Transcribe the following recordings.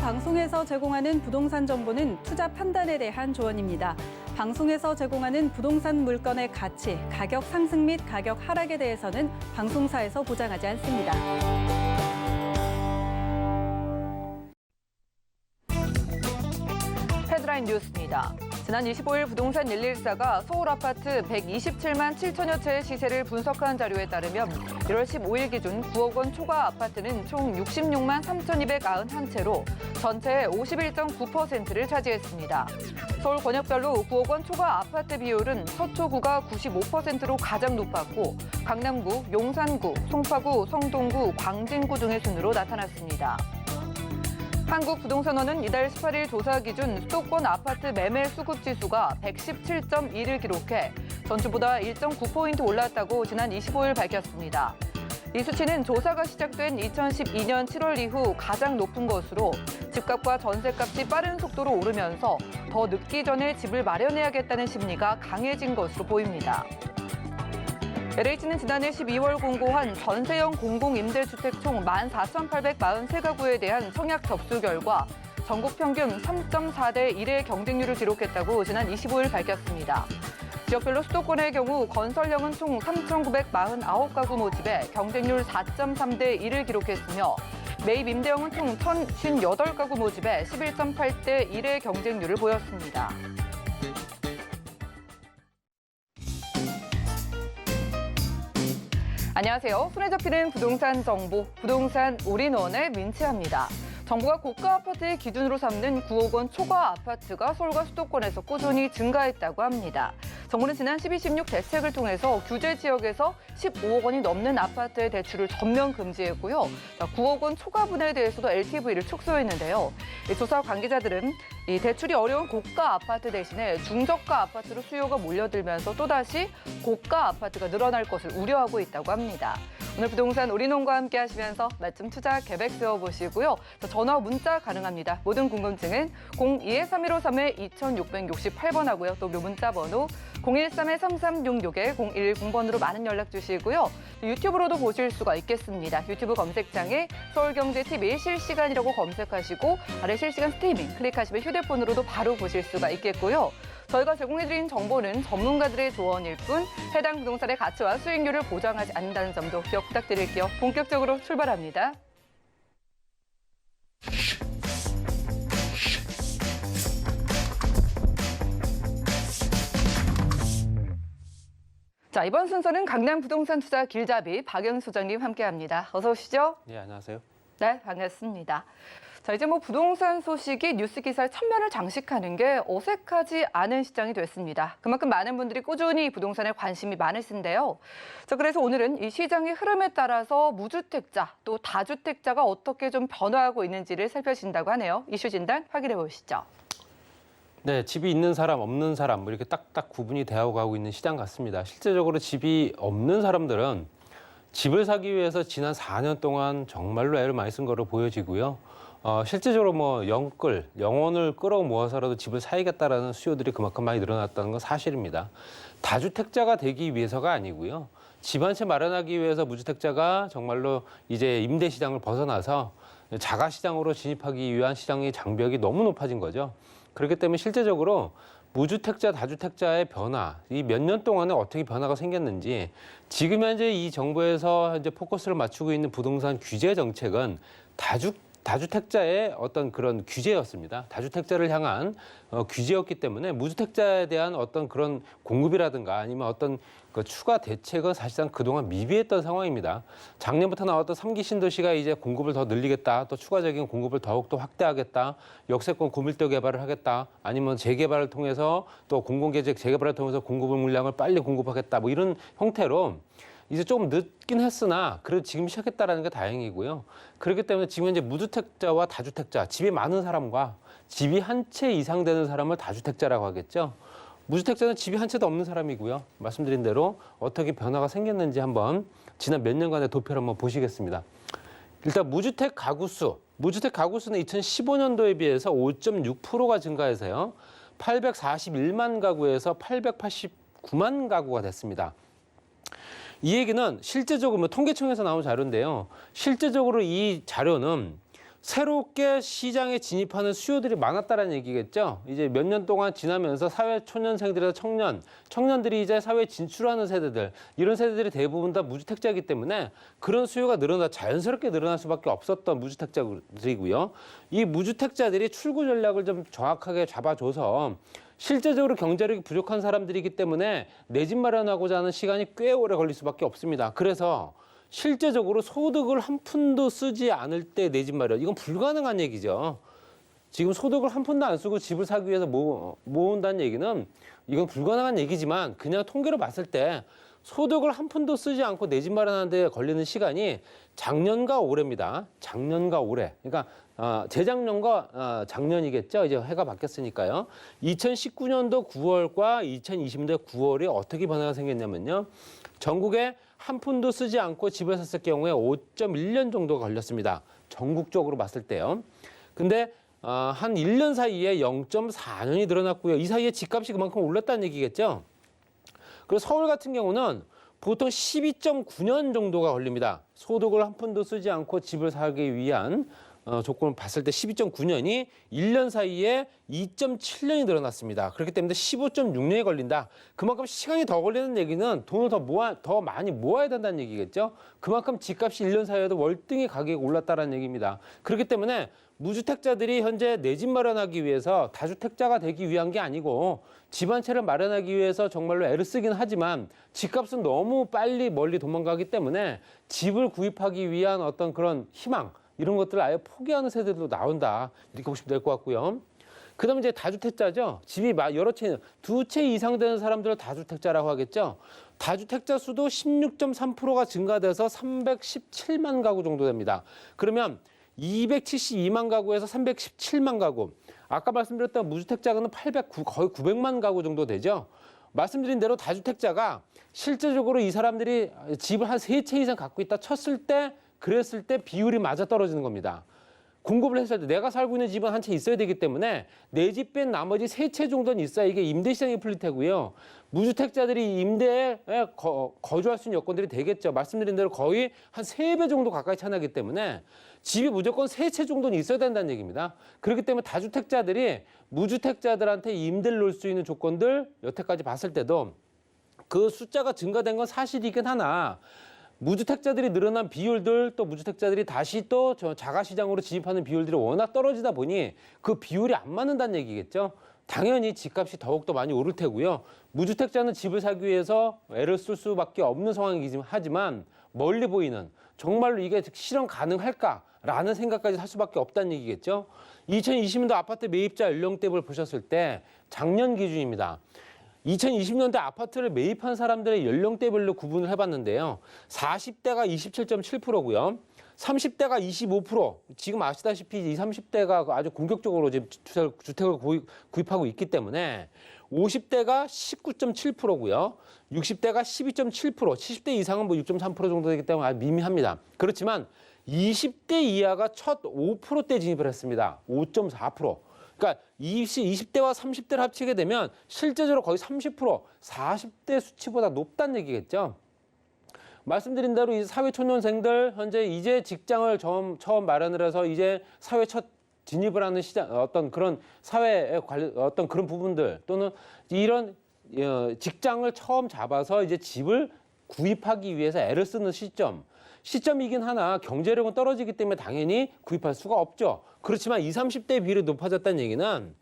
방송에서 제공하는 부동산 정보는 투자 판단에 대한 조언입니다. 방송에서 제공하는 부동산 물건의 가치, 가격 상승 및 가격 하락에 대해서는 방송사에서 보장하지 않습니다. 헤드라인 뉴스입니다. 지난 25일 부동산 114가 서울 아파트 127만 7천여 채의 시세를 분석한 자료에 따르면 1월 15일 기준 9억 원 초과 아파트는 총 66만 3,291채로 전체의 51.9%를 차지했습니다. 서울 권역별로 9억 원 초과 아파트 비율은 서초구가 95%로 가장 높았고 강남구, 용산구, 송파구, 성동구, 광진구 등의 순으로 나타났습니다. 한국부동산원은 이달 18일 조사 기준 수도권 아파트 매매 수급 지수가 117.2를 기록해 전주보다 1.9포인트 올랐다고 지난 25일 밝혔습니다. 이 수치는 조사가 시작된 2012년 7월 이후 가장 높은 것으로 집값과 전세값이 빠른 속도로 오르면서 더 늦기 전에 집을 마련해야겠다는 심리가 강해진 것으로 보입니다. LH는 지난해 12월 공고한 전세형 공공임대주택 총 14,843가구에 대한 청약 접수 결과 전국 평균 3.4대 1의 경쟁률을 기록했다고 지난 25일 밝혔습니다. 지역별로 수도권의 경우 건설형은 총 3,949가구 모집에 경쟁률 4.3대 1을 기록했으며 매입 임대형은 총 1,058가구 모집에 11.8대 1의 경쟁률을 보였습니다. 안녕하세요. 손에 잡히는 부동산 정보, 부동산 올인원의 민채합니다. 정부가 고가 아파트의 기준으로 삼는 9억 원 초과 아파트가 서울과 수도권에서 꾸준히 증가했다고 합니다. 정부는 지난 12, 16 대책을 통해서 규제 지역에서 15억 원이 넘는 아파트의 대출을 전면 금지했고요. 9억 원 초과분에 대해서도 LTV를 축소했는데요. 조사 관계자들은 이 대출이 어려운 고가 아파트 대신에 중저가 아파트로 수요가 몰려들면서 또다시 고가 아파트가 늘어날 것을 우려하고 있다고 합니다. 오늘 부동산 올인원과 함께 하시면서 맞춤 투자 계획 세워보시고요. 전화, 문자 가능합니다. 모든 궁금증은 02-3153-2668번 하고요. 또 문자 번호 013-3366-0110번으로 많은 연락 주시고요. 유튜브로도 보실 수가 있겠습니다. 유튜브 검색창에 서울경제TV 실시간이라고 검색하시고 아래 실시간 스트리밍 클릭하시면 휴대폰으로도 바로 보실 수가 있겠고요. 저희가 제공해드린 정보는 전문가들의 조언일 뿐 해당 부동산의 가치와 수익률을 보장하지 않는다는 점도 기억 부탁드릴게요. 본격적으로 출발합니다. 자, 이번 순서는 강남 부동산 투자 길잡이 박연 소장님 함께합니다. 어서 오시죠. 네, 안녕하세요. 네, 반갑습니다. 자, 이제 부동산 소식이 뉴스 기사의 천면을 장식하는 게 어색하지 않은 시장이 됐습니다. 그만큼 많은 분들이 꾸준히 부동산에 관심이 많으신데요. 자, 그래서 오늘은 이 시장의 흐름에 따라서 무주택자 또 다주택자가 어떻게 좀 변화하고 있는지를 살펴신다고 하네요. 이슈 진단 확인해 보시죠. 네, 집이 있는 사람, 없는 사람 이렇게 딱딱 구분이 되어 가고 있는 시장 같습니다. 실제적으로 집이 없는 사람들은 집을 사기 위해서 지난 4년 동안 정말로 애를 많이 쓴 거로 보여지고요. 실제적으로 영혼을 끌어 모아서라도 집을 사야겠다라는 수요들이 그만큼 많이 늘어났다는 건 사실입니다. 다주택자가 되기 위해서가 아니고요. 집 한 채 마련하기 위해서 무주택자가 정말로 이제 임대 시장을 벗어나서 자가 시장으로 진입하기 위한 시장의 장벽이 너무 높아진 거죠. 그렇기 때문에 실제적으로 무주택자, 다주택자의 변화, 이 몇 년 동안에 어떻게 변화가 생겼는지 지금 현재 이 정부에서 이제 포커스를 맞추고 있는 부동산 규제 정책은 다주택자의 어떤 그런 규제였습니다. 다주택자를 향한 규제였기 때문에 무주택자에 대한 어떤 그런 공급이라든가 아니면 어떤 그 추가 대책은 사실상 그동안 미비했던 상황입니다. 작년부터 나왔던 3기 신도시가 이제 공급을 더 늘리겠다, 또 추가적인 공급을 더욱더 확대하겠다, 역세권 고밀도 개발을 하겠다, 아니면 재개발을 통해서 또 공공계획 재개발을 통해서 공급을 물량을 빨리 공급하겠다, 이런 형태로 이제 조금 늦긴 했으나 그래도 지금 시작했다라는 게 다행이고요. 그렇기 때문에 지금 현재 무주택자와 다주택자, 집이 많은 사람과 집이 한 채 이상 되는 사람을 다주택자라고 하겠죠. 무주택자는 집이 한 채도 없는 사람이고요. 말씀드린 대로 어떻게 변화가 생겼는지 한번 지난 몇 년간의 도표를 한번 보시겠습니다. 일단 무주택 가구수는 2015년도에 비해서 5.6%가 증가해서요. 841만 가구에서 889만 가구가 됐습니다. 이 얘기는 실제적으로 통계청에서 나온 자료인데요. 실제적으로 이 자료는 새롭게 시장에 진입하는 수요들이 많았다는 얘기겠죠. 이제 몇 년 동안 지나면서 사회 초년생들에서 청년들이 이제 사회에 진출하는 세대들, 이런 세대들이 대부분 다 무주택자이기 때문에 그런 수요가 자연스럽게 늘어날 수밖에 없었던 무주택자들이고요. 이 무주택자들이 출구 전략을 좀 정확하게 잡아줘서 실제적으로 경제력이 부족한 사람들이기 때문에 내 집 마련하고자 하는 시간이 꽤 오래 걸릴 수밖에 없습니다. 그래서 실제적으로 소득을 한 푼도 쓰지 않을 때 내 집 마련, 이건 불가능한 얘기죠. 지금 소득을 한 푼도 안 쓰고 집을 사기 위해서 모은다는 얘기는 이건 불가능한 얘기지만 그냥 통계로 봤을 때 소득을 한 푼도 쓰지 않고 내 집 마련하는 데 걸리는 시간이 작년과 올해입니다. 작년과 올해. 그러니까 재작년과 작년이겠죠. 이제 해가 바뀌었으니까요. 2019년도 9월과 2020년도 9월에 어떻게 변화가 생겼냐면요. 전국에 한 푼도 쓰지 않고 집을 샀을 경우에 5.1년 정도가 걸렸습니다. 전국적으로 봤을 때요. 근데 한 1년 사이에 0.4년이 늘어났고요. 이 사이에 집값이 그만큼 올랐다는 얘기겠죠. 그리고 서울 같은 경우는 보통 12.9년 정도가 걸립니다. 소득을 한 푼도 쓰지 않고 집을 사기 위한 조건을 봤을 때 12.9년이 1년 사이에 2.7년이 늘어났습니다. 그렇기 때문에 15.6년이 걸린다. 그만큼 시간이 더 걸리는 얘기는 돈을 더 많이 모아야 된다는 얘기겠죠. 그만큼 집값이 1년 사이에도 월등히 가격이 올랐다는 얘기입니다. 그렇기 때문에 무주택자들이 현재 내 집 마련하기 위해서 다주택자가 되기 위한 게 아니고 집 한 채를 마련하기 위해서 정말로 애를 쓰긴 하지만 집값은 너무 빨리 멀리 도망가기 때문에 집을 구입하기 위한 어떤 그런 희망, 이런 것들을 아예 포기하는 세대들도 나온다. 이렇게 보시면 될 것 같고요. 그 다음에 이제 다주택자죠. 집이 여러 채, 2채 이상 되는 사람들을 다주택자라고 하겠죠. 다주택자 수도 16.3%가 증가돼서 317만 가구 정도 됩니다. 그러면 272만 가구에서 317만 가구. 아까 말씀드렸던 무주택자는 거의 900만 가구 정도 되죠. 말씀드린 대로 다주택자가 실제적으로 이 사람들이 집을 한 3채 이상 갖고 있다 쳤을 때 그랬을 때 비율이 맞아 떨어지는 겁니다. 공급을 했을 때 내가 살고 있는 집은 한 채 있어야 되기 때문에 내 집 뺀 나머지 3채 정도는 있어야 이게 임대 시장이 풀릴 테고요. 무주택자들이 임대에 거주할 수 있는 여건들이 되겠죠. 말씀드린 대로 거의 한 3배 정도 가까이 차나기 때문에 집이 무조건 3채 정도는 있어야 된다는 얘기입니다. 그렇기 때문에 다주택자들이 무주택자들한테 임대를 놓을 수 있는 조건들 여태까지 봤을 때도 그 숫자가 증가된 건 사실이긴 하나 무주택자들이 늘어난 비율들 또 무주택자들이 다시 또 자가시장으로 진입하는 비율들이 워낙 떨어지다 보니 그 비율이 안 맞는다는 얘기겠죠. 당연히 집값이 더욱더 많이 오를 테고요. 무주택자는 집을 사기 위해서 애를 쓸 수밖에 없는 상황이긴 하지만 멀리 보이는 정말로 이게 실현 가능할까라는 생각까지 할 수밖에 없다는 얘기겠죠. 2020년도 아파트 매입자 연령대를 보셨을 때 작년 기준입니다. 2020년대 아파트를 매입한 사람들의 연령대별로 구분을 해봤는데요. 40대가 27.7%고요. 30대가 25%. 지금 아시다시피 20, 30대가 아주 공격적으로 지금 주택을 구입하고 있기 때문에 50대가 19.7%고요. 60대가 12.7%, 70대 이상은 뭐 6.3% 정도 되기 때문에 아주 미미합니다. 그렇지만 20대 이하가 첫 5%대 진입을 했습니다. 5.4%. 그러니까 20대와 30대를 합치게 되면 실제적으로 거의 30%, 40대 수치보다 높다는 얘기겠죠. 말씀드린 대로 이 사회 초년생들 현재 이제 직장을 처음 마련을 해서 이제 사회 첫 진입을 하는 시장 어떤 그런 사회에 관련 어떤 그런 부분들 또는 이런 직장을 처음 잡아서 이제 집을 구입하기 위해서 애를 쓰는 시점이긴 하나 경제력은 떨어지기 때문에 당연히 구입할 수가 없죠. 그렇지만 20, 30대 비율이 높아졌다는 얘기는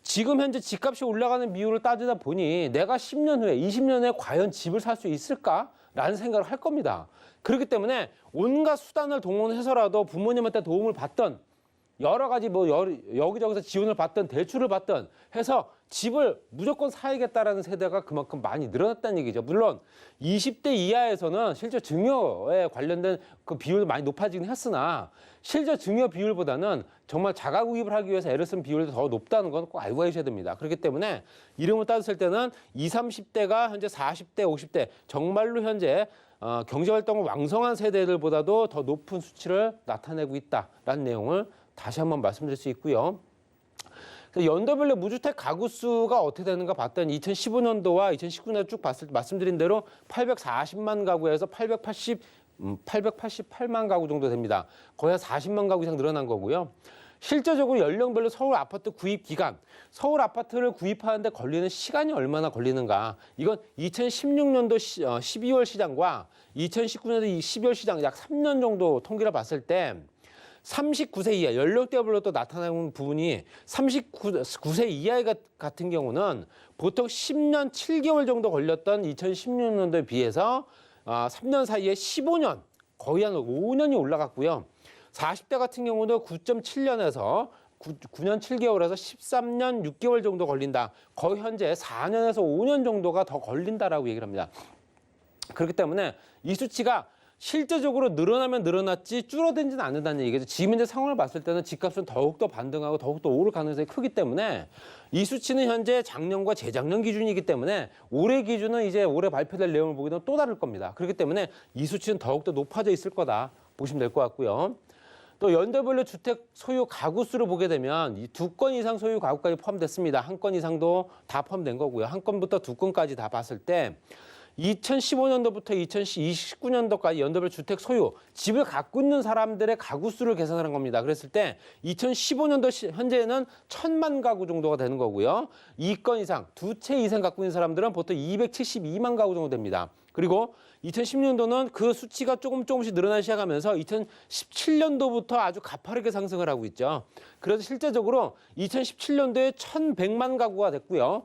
지금 현재 집값이 올라가는 비율을 따지다 보니 내가 10년 후에, 20년 후에 과연 집을 살 수 있을까라는 생각을 할 겁니다. 그렇기 때문에 온갖 수단을 동원해서라도 부모님한테 도움을 받던 여러 가지 여기저기서 지원을 받던 대출을 받던 해서 집을 무조건 사야겠다라는 세대가 그만큼 많이 늘어났다는 얘기죠. 물론 20대 이하에서는 실제 증여에 관련된 그 비율도 많이 높아지긴 했으나 실제 증여 비율보다는 정말 자가 구입을 하기 위해서 애를 쓴 비율이 더 높다는 건 꼭 알고 계셔야 됩니다. 그렇기 때문에 이름을 따졌을 때는 20, 30대가 현재 40대, 50대 정말로 현재 경제활동을 왕성한 세대들보다도 더 높은 수치를 나타내고 있다라는 내용을 다시 한번 말씀드릴 수 있고요. 연도별로 무주택 가구 수가 어떻게 되는가 봤더니 2015년도와 2019년도 쭉 봤을 때 말씀드린 대로 840만 가구에서 888만 가구 정도 됩니다. 거의 한 40만 가구 이상 늘어난 거고요. 실제적으로 연령별로 서울 아파트 구입 기간, 서울 아파트를 구입하는데 걸리는 시간이 얼마나 걸리는가. 이건 2016년도 12월 시장과 2019년도 12월 시장 약 3년 정도 통계를 봤을 때 39세 이하, 연령대별로 또 나타나는 부분이 39세 이하 같은 경우는 보통 10년 7개월 정도 걸렸던 2016년도에 비해서 3년 사이에 15년, 거의 한 5년이 올라갔고요. 40대 같은 경우도 9.7년에서 9년 7개월에서 13년 6개월 정도 걸린다. 거의 현재 4년에서 5년 정도가 더 걸린다라고 얘기를 합니다. 그렇기 때문에 이 수치가 실제적으로 늘어나면 늘어났지 줄어들지는 않는다는 얘기죠. 지금 현재 상황을 봤을 때는 집값은 더욱더 반등하고 더욱더 오를 가능성이 크기 때문에 이 수치는 현재 작년과 재작년 기준이기 때문에 올해 기준은 이제 올해 발표될 내용을 보게 되면 또 다를 겁니다. 그렇기 때문에 이 수치는 더욱더 높아져 있을 거다 보시면 될 것 같고요. 또 연도별로 주택 소유 가구 수를 보게 되면 이 2건 이상 소유 가구까지 포함됐습니다. 1건 이상도 다 포함된 거고요. 1건부터 2건까지 다 봤을 때 2015년도부터 2029년도까지 연도별 주택 소유, 집을 갖고 있는 사람들의 가구 수를 계산하는 겁니다. 그랬을 때 2015년도 현재는 1,000만 가구 정도가 되는 거고요. 2건 이상, 2채 이상 갖고 있는 사람들은 보통 272만 가구 정도 됩니다. 그리고 2010년도는 그 수치가 조금씩 늘어나기 시작하면서 2017년도부터 아주 가파르게 상승을 하고 있죠. 그래서 실제적으로 2017년도에 1,100만 가구가 됐고요.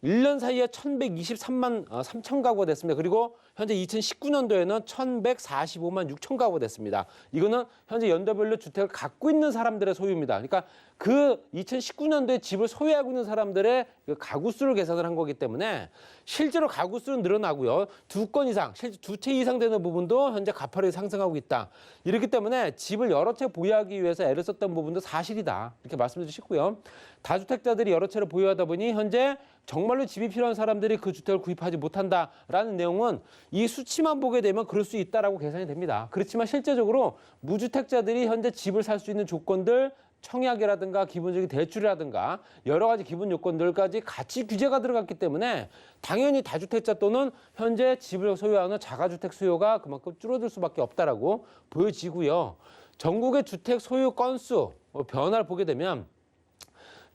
1년 사이에 1,123만 3천 가구가 됐습니다. 그리고 현재 2019년도에는 1,145만 6천 가구가 됐습니다. 이거는 현재 연도별로 주택을 갖고 있는 사람들의 소유입니다. 그러니까 그 2019년도에 집을 소유하고 있는 사람들의 그 가구 수를 계산을 한 거기 때문에 실제로 가구 수는 늘어나고요. 2건 이상, 실제 2채 이상 되는 부분도 현재 가파르게 상승하고 있다. 이렇기 때문에 집을 여러 채 보유하기 위해서 애를 썼던 부분도 사실이다. 이렇게 말씀드리고 싶고요. 다주택자들이 여러 채를 보유하다 보니 현재 정말로 집이 필요한 사람들이 그 주택을 구입하지 못한다라는 내용은 이 수치만 보게 되면 그럴 수 있다라고 계산이 됩니다. 그렇지만 실제적으로 무주택자들이 현재 집을 살 수 있는 조건들, 청약이라든가 기본적인 대출이라든가 여러 가지 기본 요건들까지 같이 규제가 들어갔기 때문에 당연히 다주택자 또는 현재 집을 소유하는 자가주택 수요가 그만큼 줄어들 수밖에 없다라고 보여지고요. 전국의 주택 소유 건수 변화를 보게 되면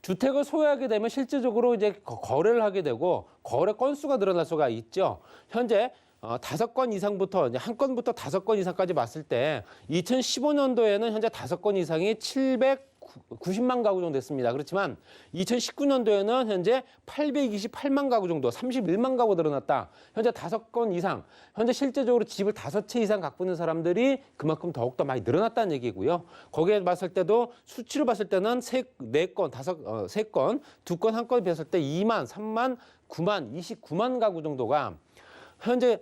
주택을 소유하게 되면 실질적으로 이제 거래를 하게 되고 거래 건수가 늘어날 수가 있죠. 현재 5건 이상부터 이제 한 건부터 5건 이상까지 봤을 때 2015년도에는 현재 5건 이상이 790만 가구 정도 됐습니다. 그렇지만 2019년도에는 현재 828만 가구 정도, 31만 가구 늘어났다. 현재 5건 이상, 현재 실제적으로 집을 5채 이상 갖고 있는 사람들이 그만큼 더욱더 많이 늘어났다는 얘기고요. 거기에 봤을 때도 수치로 봤을 때는 3건, 2건, 1건 비했을 때 2만, 3만, 9만, 29만 가구 정도가 현재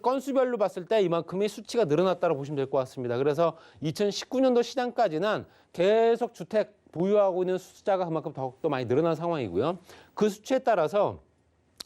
건수별로 봤을 때 이만큼의 수치가 늘어났다고 보시면 될 것 같습니다. 그래서 2019년도 시장까지는 계속 주택 보유하고 있는 숫자가 그만큼 더욱더 많이 늘어난 상황이고요. 그 수치에 따라서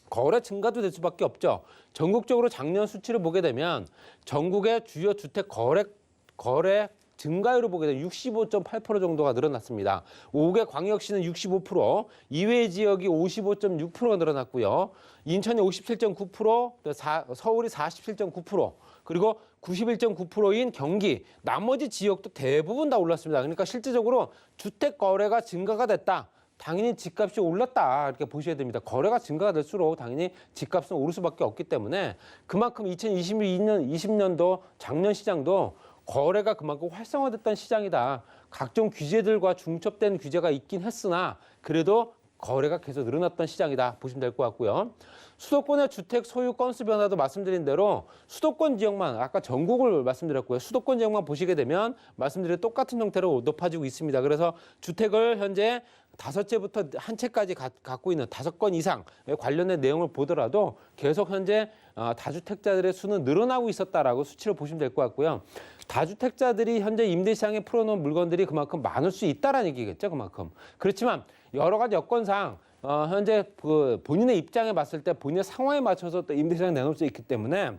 거래 증가도 될 수밖에 없죠. 전국적으로 작년 수치를 보게 되면 전국의 주요 주택 거래 증가율을 보게 되면 65.8% 정도가 늘어났습니다. 5개 광역시는 65%, 이외의 지역이 55.6%가 늘어났고요. 인천이 57.9%, 서울이 47.9%, 그리고 91.9%인 경기, 나머지 지역도 대부분 다 올랐습니다. 그러니까 실질적으로 주택 거래가 증가가 됐다. 당연히 집값이 올랐다 이렇게 보셔야 됩니다. 거래가 증가가 될수록 당연히 집값은 오를 수밖에 없기 때문에 그만큼 2020년도 작년 시장도 거래가 그만큼 활성화됐던 시장이다. 각종 규제들과 중첩된 규제가 있긴 했으나 그래도 거래가 계속 늘어났던 시장이다 보시면 될 것 같고요. 수도권의 주택 소유 건수 변화도 말씀드린 대로 수도권 지역만, 아까 전국을 말씀드렸고요. 수도권 지역만 보시게 되면 말씀드린 똑같은 형태로 높아지고 있습니다. 그래서 주택을 현재 5채부터 1채까지 갖고 있는 5건 이상에 관련된 내용을 보더라도 계속 현재 다주택자들의 수는 늘어나고 있었다라고 수치를 보시면 될 것 같고요. 다주택자들이 현재 임대시장에 풀어놓은 물건들이 그만큼 많을 수 있다라는 얘기겠죠, 그만큼. 그렇지만 여러 가지 여건상 현재 그 본인의 입장에 봤을 때 본인의 상황에 맞춰서 또 임대시장에 내놓을 수 있기 때문에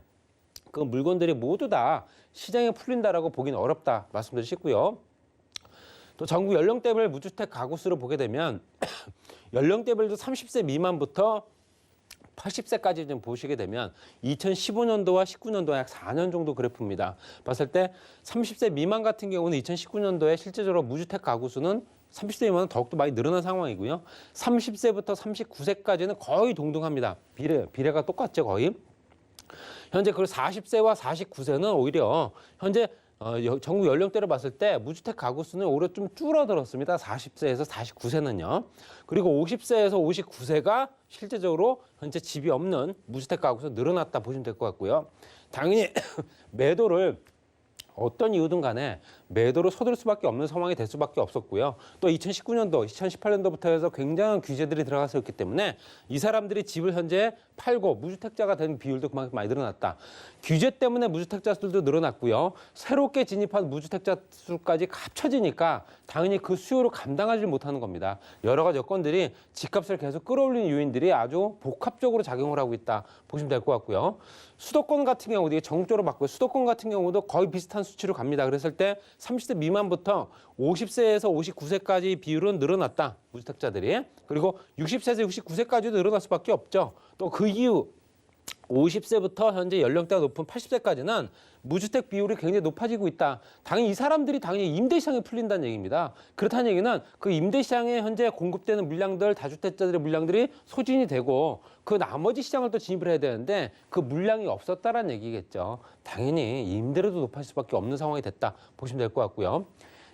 그 물건들이 모두 다 시장에 풀린다라고 보기는 어렵다 말씀드리고 싶고요. 또 전국 연령대별 무주택 가구 수를 보게 되면 연령대별도 30세 미만부터 80세까지 좀 보시게 되면 2015년도와 19년도 약 4년 정도 그래프입니다. 봤을 때 30세 미만 같은 경우는 2019년도에 실제적으로 무주택 가구 수는 30세 미만은 더욱더 많이 늘어난 상황이고요. 30세부터 39세까지는 거의 동등합니다. 비례가 똑같죠, 거의. 현재 그 40세와 49세는 오히려 현재 전국 연령대를 봤을 때 무주택 가구 수는 오히려 좀 줄어들었습니다. 40세에서 49세는요. 그리고 50세에서 59세가 실제적으로 현재 집이 없는 무주택 가구 수 늘어났다 보시면 될 것 같고요. 당연히 매도를 어떤 이유든 간에 매도로 서둘 수밖에 없는 상황이 될 수밖에 없었고요. 또 2019년도, 2018년도부터 해서 굉장한 규제들이 들어갔었기 때문에 이 사람들이 집을 현재 팔고 무주택자가 된 비율도 그만큼 많이 늘어났다. 규제 때문에 무주택자 수들도 늘어났고요. 새롭게 진입한 무주택자 수까지 합쳐지니까 당연히 그 수요를 감당하지 못하는 겁니다. 여러 가지 여건들이 집값을 계속 끌어올리는 요인들이 아주 복합적으로 작용을 하고 있다 보시면 될 것 같고요. 수도권 같은 경우도 이게 전국적으로 봤고요. 수도권 같은 경우도 거의 비슷한 수치로 갑니다. 그랬을 때 30세 미만부터 50세에서 59세까지 비율은 늘어났다. 무주택자들이. 그리고 60세에서 69세까지도 늘어날 수밖에 없죠. 또 그 이후 50세부터 현재 연령대가 높은 80세까지는 무주택 비율이 굉장히 높아지고 있다. 당연히 이 사람들이 당연히 임대 시장에 풀린다는 얘기입니다. 그렇다는 얘기는 그 임대 시장에 현재 공급되는 물량들, 다주택자들의 물량들이 소진이 되고 그 나머지 시장을 또 진입을 해야 되는데 그 물량이 없었다라는 얘기겠죠. 당연히 임대료도 높아질 수밖에 없는 상황이 됐다 보시면 될 것 같고요.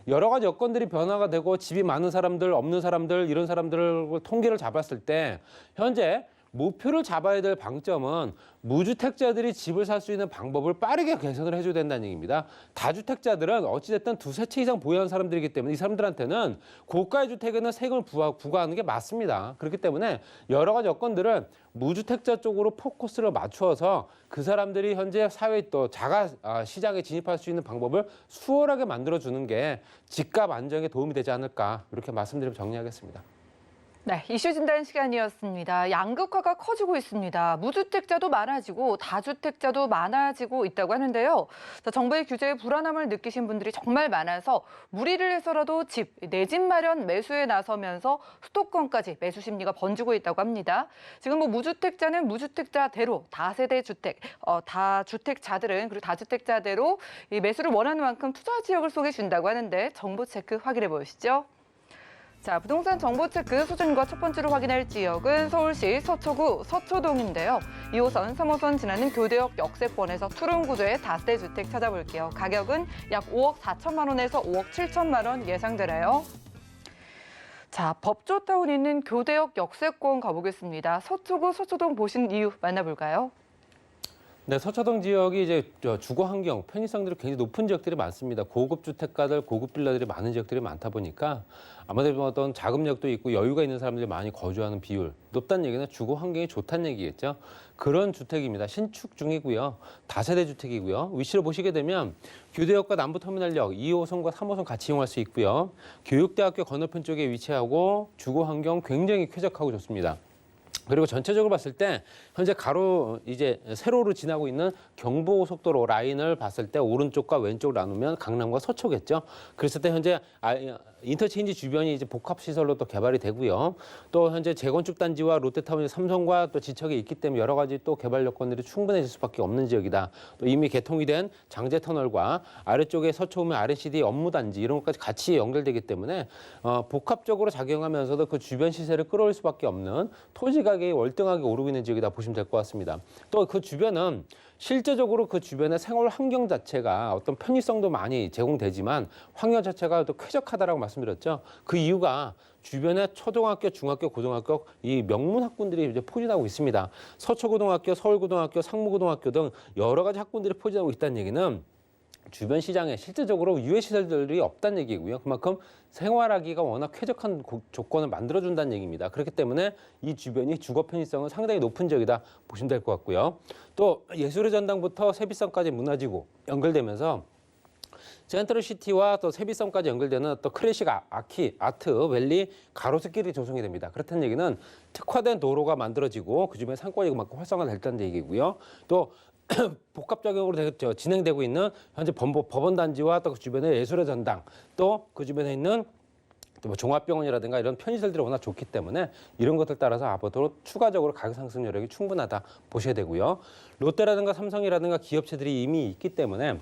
여러 가지 여건들이 변화가 되고 집이 많은 사람들, 없는 사람들, 이런 사람들을 통계를 잡았을 때 현재 목표를 잡아야 될 방점은 무주택자들이 집을 살 수 있는 방법을 빠르게 개선을 해줘야 된다는 얘기입니다. 다주택자들은 어찌됐든 두세 채 이상 보유한 사람들이기 때문에 이 사람들한테는 고가의 주택에는 세금을 부과하는 게 맞습니다. 그렇기 때문에 여러 가지 여건들을 무주택자 쪽으로 포커스를 맞추어서 그 사람들이 현재 사회에 또 자가 시장에 진입할 수 있는 방법을 수월하게 만들어주는 게 집값 안정에 도움이 되지 않을까 이렇게 말씀드리면 정리하겠습니다. 네, 이슈 진단 시간이었습니다. 양극화가 커지고 있습니다. 무주택자도 많아지고 다주택자도 많아지고 있다고 하는데요. 정부의 규제에 불안함을 느끼신 분들이 정말 많아서 무리를 해서라도 내 집 마련 매수에 나서면서 수도권까지 매수 심리가 번지고 있다고 합니다. 지금 무주택자는 무주택자대로 다세대 주택, 다주택자들은 그리고 다주택자대로 이 매수를 원하는 만큼 투자 지역을 소개해 준다고 하는데 정보 체크 확인해 보시죠. 자, 부동산 정보 체크 수준과 첫 번째로 확인할 지역은 서울시 서초구 서초동인데요. 2호선, 3호선 지나는 교대역 역세권에서 투룸 구조의 다세대 주택 찾아볼게요. 가격은 약 5억 4천만 원에서 5억 7천만 원 예상되네요. 자, 법조타운 있는 교대역 역세권 가보겠습니다. 서초구 서초동 보신 이유 만나볼까요? 네, 서초동 지역이 이제 주거 환경, 편의성들이 굉장히 높은 지역들이 많습니다. 고급 주택가들, 고급 빌라들이 많은 지역들이 많다 보니까 아무래도 어떤 자금력도 있고 여유가 있는 사람들이 많이 거주하는 비율, 높다는 얘기는 주거 환경이 좋다는 얘기겠죠. 그런 주택입니다. 신축 중이고요. 다세대 주택이고요. 위치를 보시게 되면 교대역과 남부터미널역 2호선과 3호선 같이 이용할 수 있고요. 교육대학교 건너편 쪽에 위치하고 주거 환경 굉장히 쾌적하고 좋습니다. 그리고 전체적으로 봤을 때 현재 세로로 지나고 있는 경부고속도로 라인을 봤을 때 오른쪽과 왼쪽을 나누면 강남과 서초겠죠. 그랬을 때 현재 인터체인지 주변이 이제 복합시설로 또 개발이 되고요. 또 현재 재건축 단지와 롯데타운, 삼성과 또 지척이 있기 때문에 여러 가지 또 개발 여건들이 충분해질 수밖에 없는 지역이다. 또 이미 개통이 된 장제터널과 아래쪽에 서초우면 R&CD 업무단지 이런 것까지 같이 연결되기 때문에 복합적으로 작용하면서도 그 주변 시세를 끌어올 수밖에 없는 토지 가격이 월등하게 오르고 있는 지역이다 보시면 될 것 같습니다. 또 그 주변은 실제적으로 그 주변의 생활 환경 자체가 어떤 편의성도 많이 제공되지만 환경 자체가 또 쾌적하다라고 말씀드렸죠. 그 이유가 주변에 초등학교, 중학교, 고등학교 이 명문 학군들이 이제 포진하고 있습니다. 서초고등학교, 서울고등학교, 상무고등학교 등 여러 가지 학군들이 포진하고 있다는 얘기는 주변 시장에 실질적으로 유해시설들이 없다는 얘기고요. 그만큼 생활하기가 워낙 쾌적한 조건을 만들어준다는 얘기입니다. 그렇기 때문에 이 주변이 주거 편의성은 상당히 높은 지역이다 보시면 될 것 같고요. 또 예술의 전당부터 세비섬까지 무너지고 연결되면서 센트럴시티와 또 세비섬까지 연결되는 또 클래식 아트 밸리 가로수길이 조성이 됩니다. 그렇다는 얘기는 특화된 도로가 만들어지고 그 주변에 상권이 그만큼 활성화됐다는 얘기고요. 또 복합적으로 진행되고 있는 현재 법원단지와 또 그 주변의 예술의 전당 또 그 주변에 있는 뭐 종합병원이라든가 이런 편의시설들이 워낙 좋기 때문에 이런 것들 따라서 앞으로 추가적으로 가격 상승 여력이 충분하다 보셔야 되고요. 롯데라든가 삼성이라든가 기업체들이 이미 있기 때문에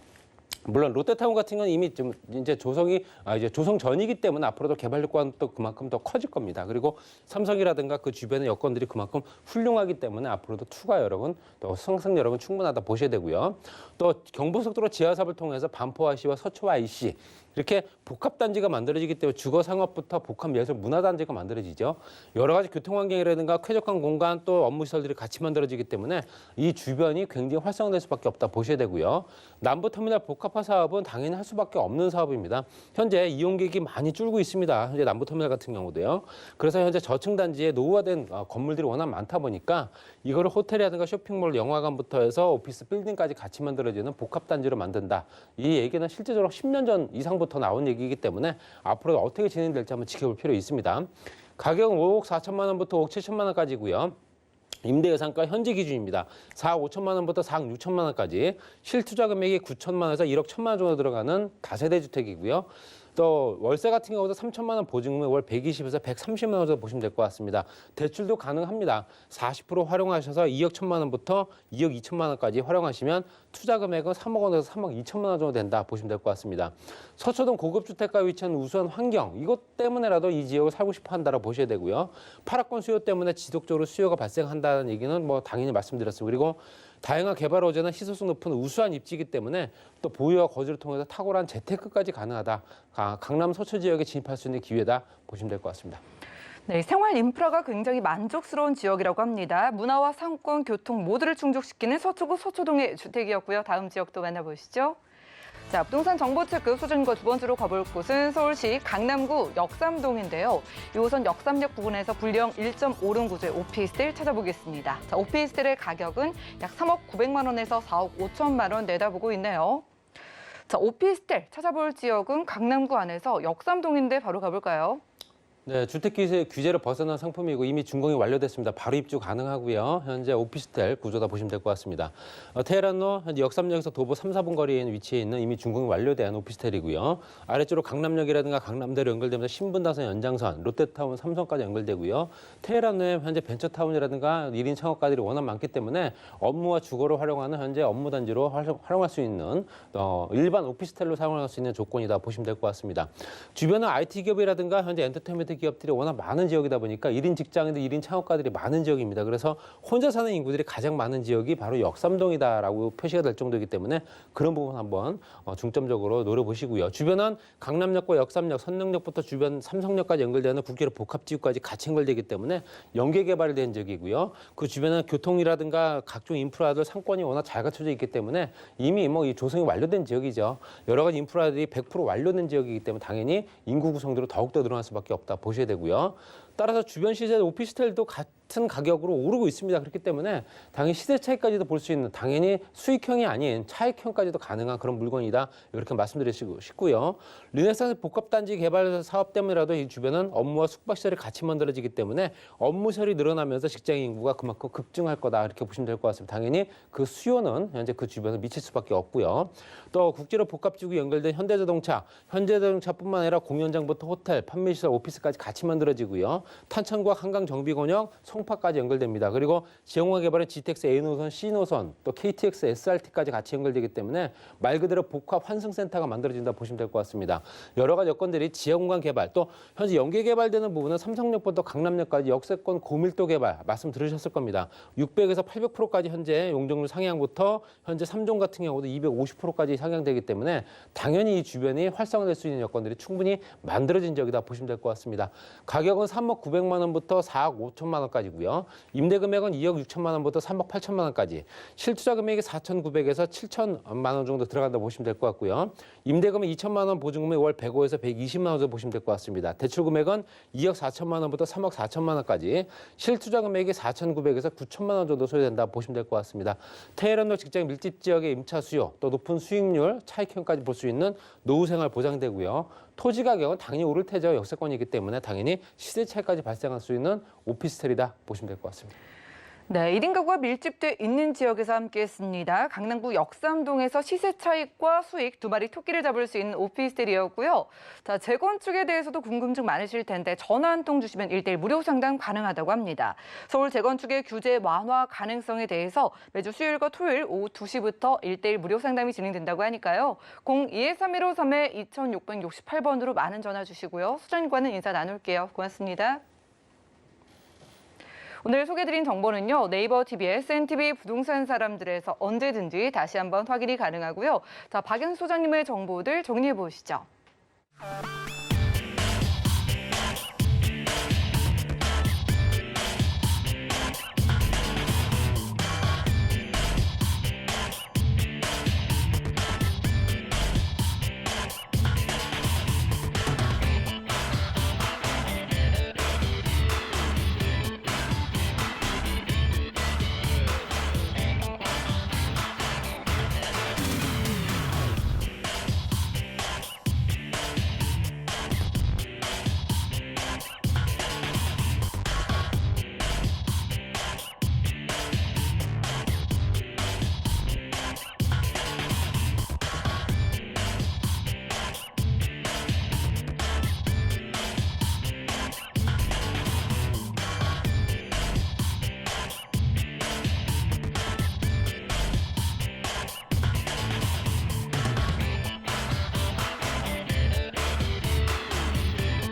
물론 롯데타운 같은 건 이미 좀 이제 조성 전이기 때문에 앞으로도 개발 효과는 또 그만큼 더 커질 겁니다. 그리고 삼성이라든가 그 주변의 여건들이 그만큼 훌륭하기 때문에 앞으로도 투가 여력은 또 상승 여력은 충분하다 보셔야 되고요. 또 경부고속도로 지하사업을 통해서 반포IC와 서초IC 이렇게 복합단지가 만들어지기 때문에 주거상업부터 복합예술 문화단지가 만들어지죠. 여러 가지 교통환경이라든가 쾌적한 공간 또 업무시설들이 같이 만들어지기 때문에 이 주변이 굉장히 활성화될 수밖에 없다 보셔야 되고요. 남부터미널 복합화 사업은 당연히 할 수밖에 없는 사업입니다. 현재 이용객이 많이 줄고 있습니다. 현재 남부터미널 같은 경우도요. 그래서 현재 저층 단지에 노후화된 건물들이 워낙 많다 보니까 이거를 호텔이라든가 쇼핑몰, 영화관부터 해서 오피스 빌딩까지 같이 만들어지는 복합단지로 만든다. 이 얘기는 실제적으로 10년 전 이상부터 나온 얘기이기 때문에 앞으로 어떻게 진행될지 한번 지켜볼 필요 있습니다. 가격은 5억 4천만 원부터 5억 7천만 원까지고요. 임대 예상가 현재 기준입니다. 4억 5천만 원부터 4억 6천만 원까지 실투자 금액이 9천만 원에서 1억 1천만 원 정도 들어가는 다세대 주택이고요. 또 월세 같은 경우도 3천만 원 보증금에 월 120에서 130만 원 정도 보시면 될 것 같습니다. 대출도 가능합니다. 40% 활용하셔서 2억 1천만 원부터 2억 2천만 원까지 활용하시면 투자 금액은 3억 원에서 3억 2천만 원 정도 된다 보시면 될 것 같습니다. 서초동 고급 주택가 위치한 우수한 환경 이것 때문에라도 이 지역을 살고 싶어 한다고 보셔야 되고요. 8억권 수요 때문에 지속적으로 수요가 발생한다는 얘기는 뭐 당연히 말씀드렸습니다. 그리고 다양한 개발 호재나 희소성 높은 우수한 입지이기 때문에 또 보유와 거주를 통해서 탁월한 재테크까지 가능하다. 강남 서초 지역에 진입할 수 있는 기회다 보시면 될 것 같습니다. 네, 생활 인프라가 굉장히 만족스러운 지역이라고 합니다. 문화와 상권, 교통 모두를 충족시키는 서초구 서초동의 주택이었고요. 다음 지역도 만나보시죠. 자, 부동산 정보 체크 수준과 두 번째로 가볼 곳은 서울시 강남구 역삼동인데요. 2호선 역삼역 부근에서 분령 1.5룸 구조의 오피스텔 찾아보겠습니다. 자, 오피스텔의 가격은 약 3억 900만 원에서 4억 5천만 원 내다보고 있네요. 자, 오피스텔 찾아볼 지역은 강남구 안에서 역삼동인데 바로 가볼까요? 네, 주택 규제를 벗어난 상품이고 이미 준공이 완료됐습니다. 바로 입주 가능하고요. 현재 오피스텔 구조다 보시면 될 것 같습니다. 테헤란로 현재 역삼역에서 도보 3, 4분 거리에 위치해 있는 이미 준공이 완료된 오피스텔이고요. 아래쪽으로 강남역이라든가 강남대로 연결되면서 신분당선 연장선, 롯데타운, 삼성까지 연결되고요. 테헤란로에 현재 벤처타운이라든가 1인 창업가들이 워낙 많기 때문에 업무와 주거로 활용하는 현재 업무단지로 활용할 수 있는 일반 오피스텔로 사용할 수 있는 조건이다 보시면 될 것 같습니다. 주변은 IT 기업이라든가 현재 엔터테인먼트 기업들이 워낙 많은 지역이다 보니까 1인 직장인들, 1인 창업가들이 많은 지역입니다. 그래서 혼자 사는 인구들이 가장 많은 지역이 바로 역삼동이다라고 표시가 될 정도이기 때문에 그런 부분 한번 중점적으로 노려보시고요. 주변은 강남역과 역삼역, 선릉역부터 주변 삼성역까지 연결되는 국계로 복합지구까지 같이 연결되기 때문에 연계 개발이 된 지역이고요. 그 주변은 교통이라든가 각종 인프라들 상권이 워낙 잘 갖춰져 있기 때문에 이미 뭐 이 조성이 완료된 지역이죠. 여러 가지 인프라들이 100% 완료된 지역이기 때문에 당연히 인구 구성도로 더욱더 늘어날 수밖에 없다 보셔야 되고요. 따라서 주변 시세 오피스텔도 같은 가격으로 오르고 있습니다. 그렇기 때문에 당연히 시세 차이까지도 볼 수 있는 당연히 수익형이 아닌 차익형까지도 가능한 그런 물건이다. 이렇게 말씀드리고 싶고요. 르네상스 복합단지 개발 사업 때문이라도 이 주변은 업무와 숙박시설이 같이 만들어지기 때문에 업무시설이 늘어나면서 직장인 인구가 그만큼 급증할 거다. 이렇게 보시면 될 것 같습니다. 당연히 그 수요는 현재 그 주변에 미칠 수밖에 없고요. 또 국제로 복합지구 연결된 현대자동차뿐만 아니라 공연장부터 호텔, 판매시설, 오피스까지 같이 만들어지고요. 탄천과 한강 정비권역, 송파까지 연결됩니다. 그리고 지역화 개발은 GTX A노선, C노선, 또 KTX, SRT까지 같이 연결되기 때문에 말 그대로 복합 환승센터가 만들어진다 보시면 될 것 같습니다. 여러 가지 여건들이 지역공간 개발, 또 현재 연계 개발되는 부분은 삼성역부터 강남역까지 역세권 고밀도 개발 말씀 들으셨을 겁니다. 600에서 800%까지 현재 용적률 상향부터 현재 3종 같은 경우도 250%까지 상향되기 때문에 당연히 이 주변이 활성화될 수 있는 여건들이 충분히 만들어진 지역이다 보시면 될 것 같습니다. 가격은 3억 900만 원부터 4억 5천만 원까지고요. 임대 금액은 2억 6천만 원부터 3억 8천만 원까지. 실투자 금액이 4,900에서 7천만 원 정도 들어간다 보시면 될 것 같고요. 임대금은 2천만 원, 보증금이 월 105에서 120만 원 정도 보시면 될 것 같습니다. 대출 금액은 2억 4천만 원부터 3억 4천만 원까지. 실투자 금액이 4,900에서 9천만 원 정도 소요된다 보시면 될 것 같습니다. 테헤란로 직장 밀집 지역의 임차 수요, 또 높은 수익률, 차익형까지 볼 수 있는 노후 생활 보장되고요. 토지 가격은 당연히 오를 테죠. 역세권이기 때문에 당연히 시세 차이까지 발생할 수 있는 오피스텔이다 보시면 될 것 같습니다. 네, 1인 가구가 밀집돼 있는 지역에서 함께했습니다. 강남구 역삼동에서 시세 차익과 수익 두 마리 토끼를 잡을 수 있는 오피스텔이었고요. 자, 재건축에 대해서도 궁금증 많으실 텐데 전화 한 통 주시면 1:1 무료 상담 가능하다고 합니다. 서울 재건축의 규제 완화 가능성에 대해서 매주 수요일과 토요일 오후 2시부터 1:1 무료 상담이 진행된다고 하니까요. 02-3153-2668번으로 많은 전화 주시고요. 소장님과는 인사 나눌게요. 고맙습니다. 오늘 소개드린 정보는요. 네이버 TV의 SNTV 부동산 사람들에서 언제든지 다시 한번 확인이 가능하고요. 자, 박연 소장님의 정보들 정리해 보시죠.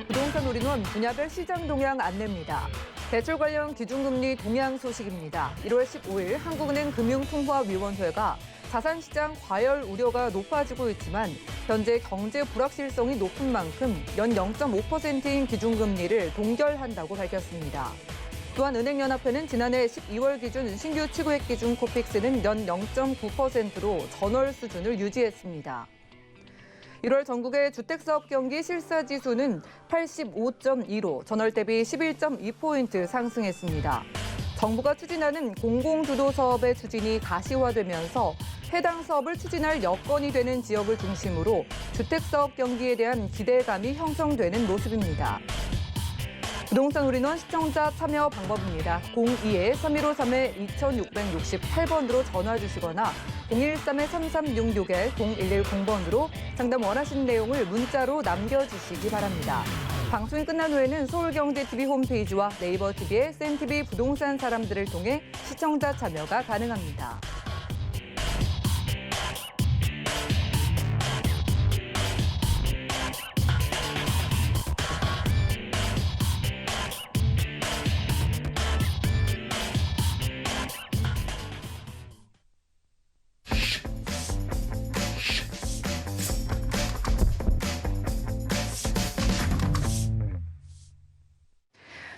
부동산올인원 분야별 시장 동향 안내입니다. 대출 관련 기준금리 동향 소식입니다. 1월 15일 한국은행 금융통화위원회가 자산시장 과열 우려가 높아지고 있지만 현재 경제 불확실성이 높은 만큼 연 0.5%인 기준금리를 동결한다고 밝혔습니다. 또한 은행연합회는 지난해 12월 기준 신규 취급액 기준 코픽스는 연 0.9%로 전월 수준을 유지했습니다. 1월 전국의 주택사업 경기 실사지수는 85.2로 전월 대비 11.2포인트 상승했습니다. 정부가 추진하는 공공주도 사업의 추진이 가시화되면서 해당 사업을 추진할 여건이 되는 지역을 중심으로 주택사업 경기에 대한 기대감이 형성되는 모습입니다. 부동산올인원 시청자 참여 방법입니다. 02-3153-2668번으로 전화 주시거나 013-3366-0110번으로 상담 원하시는 내용을 문자로 남겨주시기 바랍니다. 방송이 끝난 후에는 서울경제TV 홈페이지와 네이버 TV의 SNTV 부동산 사람들을 통해 시청자 참여가 가능합니다.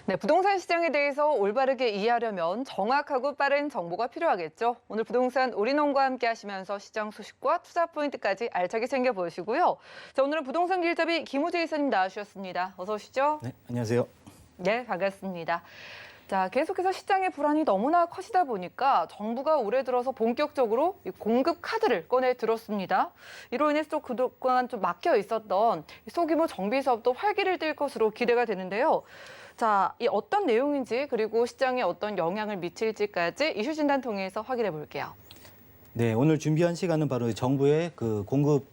네, 부동산 시장에 대해서 올바르게 이해하려면 정확하고 빠른 정보가 필요하겠죠. 오늘 부동산 올인원과 함께 하시면서 시장 소식과 투자 포인트까지 알차게 챙겨보시고요. 자, 오늘은 부동산 길잡이 김우재 이사님 나와주셨습니다. 어서 오시죠. 네, 안녕하세요. 네, 반갑습니다. 자, 계속해서 시장의 불안이 너무나 커지다 보니까 정부가 올해 들어서 본격적으로 이 공급 카드를 꺼내 들었습니다. 이로 인해서 또 그동안 좀 막혀 있었던 소규모 정비 사업도 활기를 띨 것으로 기대가 되는데요. 자, 이 어떤 내용인지 그리고 시장에 어떤 영향을 미칠지까지 이슈 진단 통해서 확인해 볼게요. 네, 오늘 준비한 시간은 바로 정부의 공급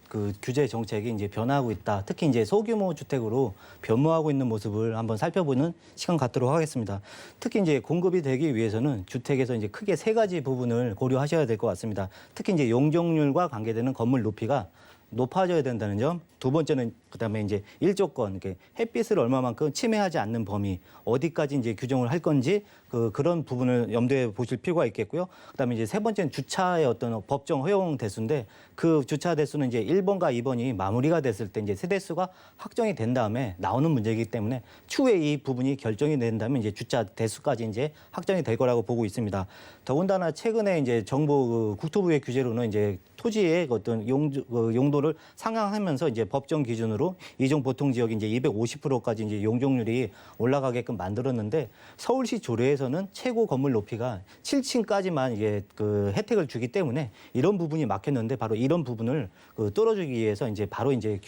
규제 정책이 이제 변화하고 있다. 특히 이제 소규모 주택으로 변모하고 있는 모습을 한번 살펴보는 시간 갖도록 하겠습니다. 특히 이제 공급이 되기 위해서는 주택에서 이제 크게 세 가지 부분을 고려하셔야 될 것 같습니다. 특히 이제 용적률과 관계되는 건물 높이가 높아져야 된다는 점. 두 번째는 그다음에 이제 일조권, 이렇게 햇빛을 얼마만큼 침해하지 않는 범위, 어디까지 이제 규정을 할 건지 그런 부분을 염두에 보실 필요가 있겠고요. 그다음에 이제 세 번째는 주차의 어떤 법정 허용 대수인데 그 주차 대수는 이제 1번과 2번이 마무리가 됐을 때 이제 세대수가 확정이 된 다음에 나오는 문제이기 때문에 추후에 이 부분이 결정이 된다면 이제 주차 대수까지 이제 확정이 될 거라고 보고 있습니다. 더군다나 최근에 이제 정부 국토부의 규제로는 이제 토지의 어떤 용도 정도를 상향하면서 이제 법정 기준으로 이종 보통 지역이 이제 250%까지 이제 용적률이 올라가게끔 만들었는데 서울시 조례에서는 최고 건물 높이가 7층까지만 이게 그 혜택을 주기 때문에 이런 부분이 막혔는데 바로 이런 부분을 그 뚫어주기 위해서 이제 바로 이제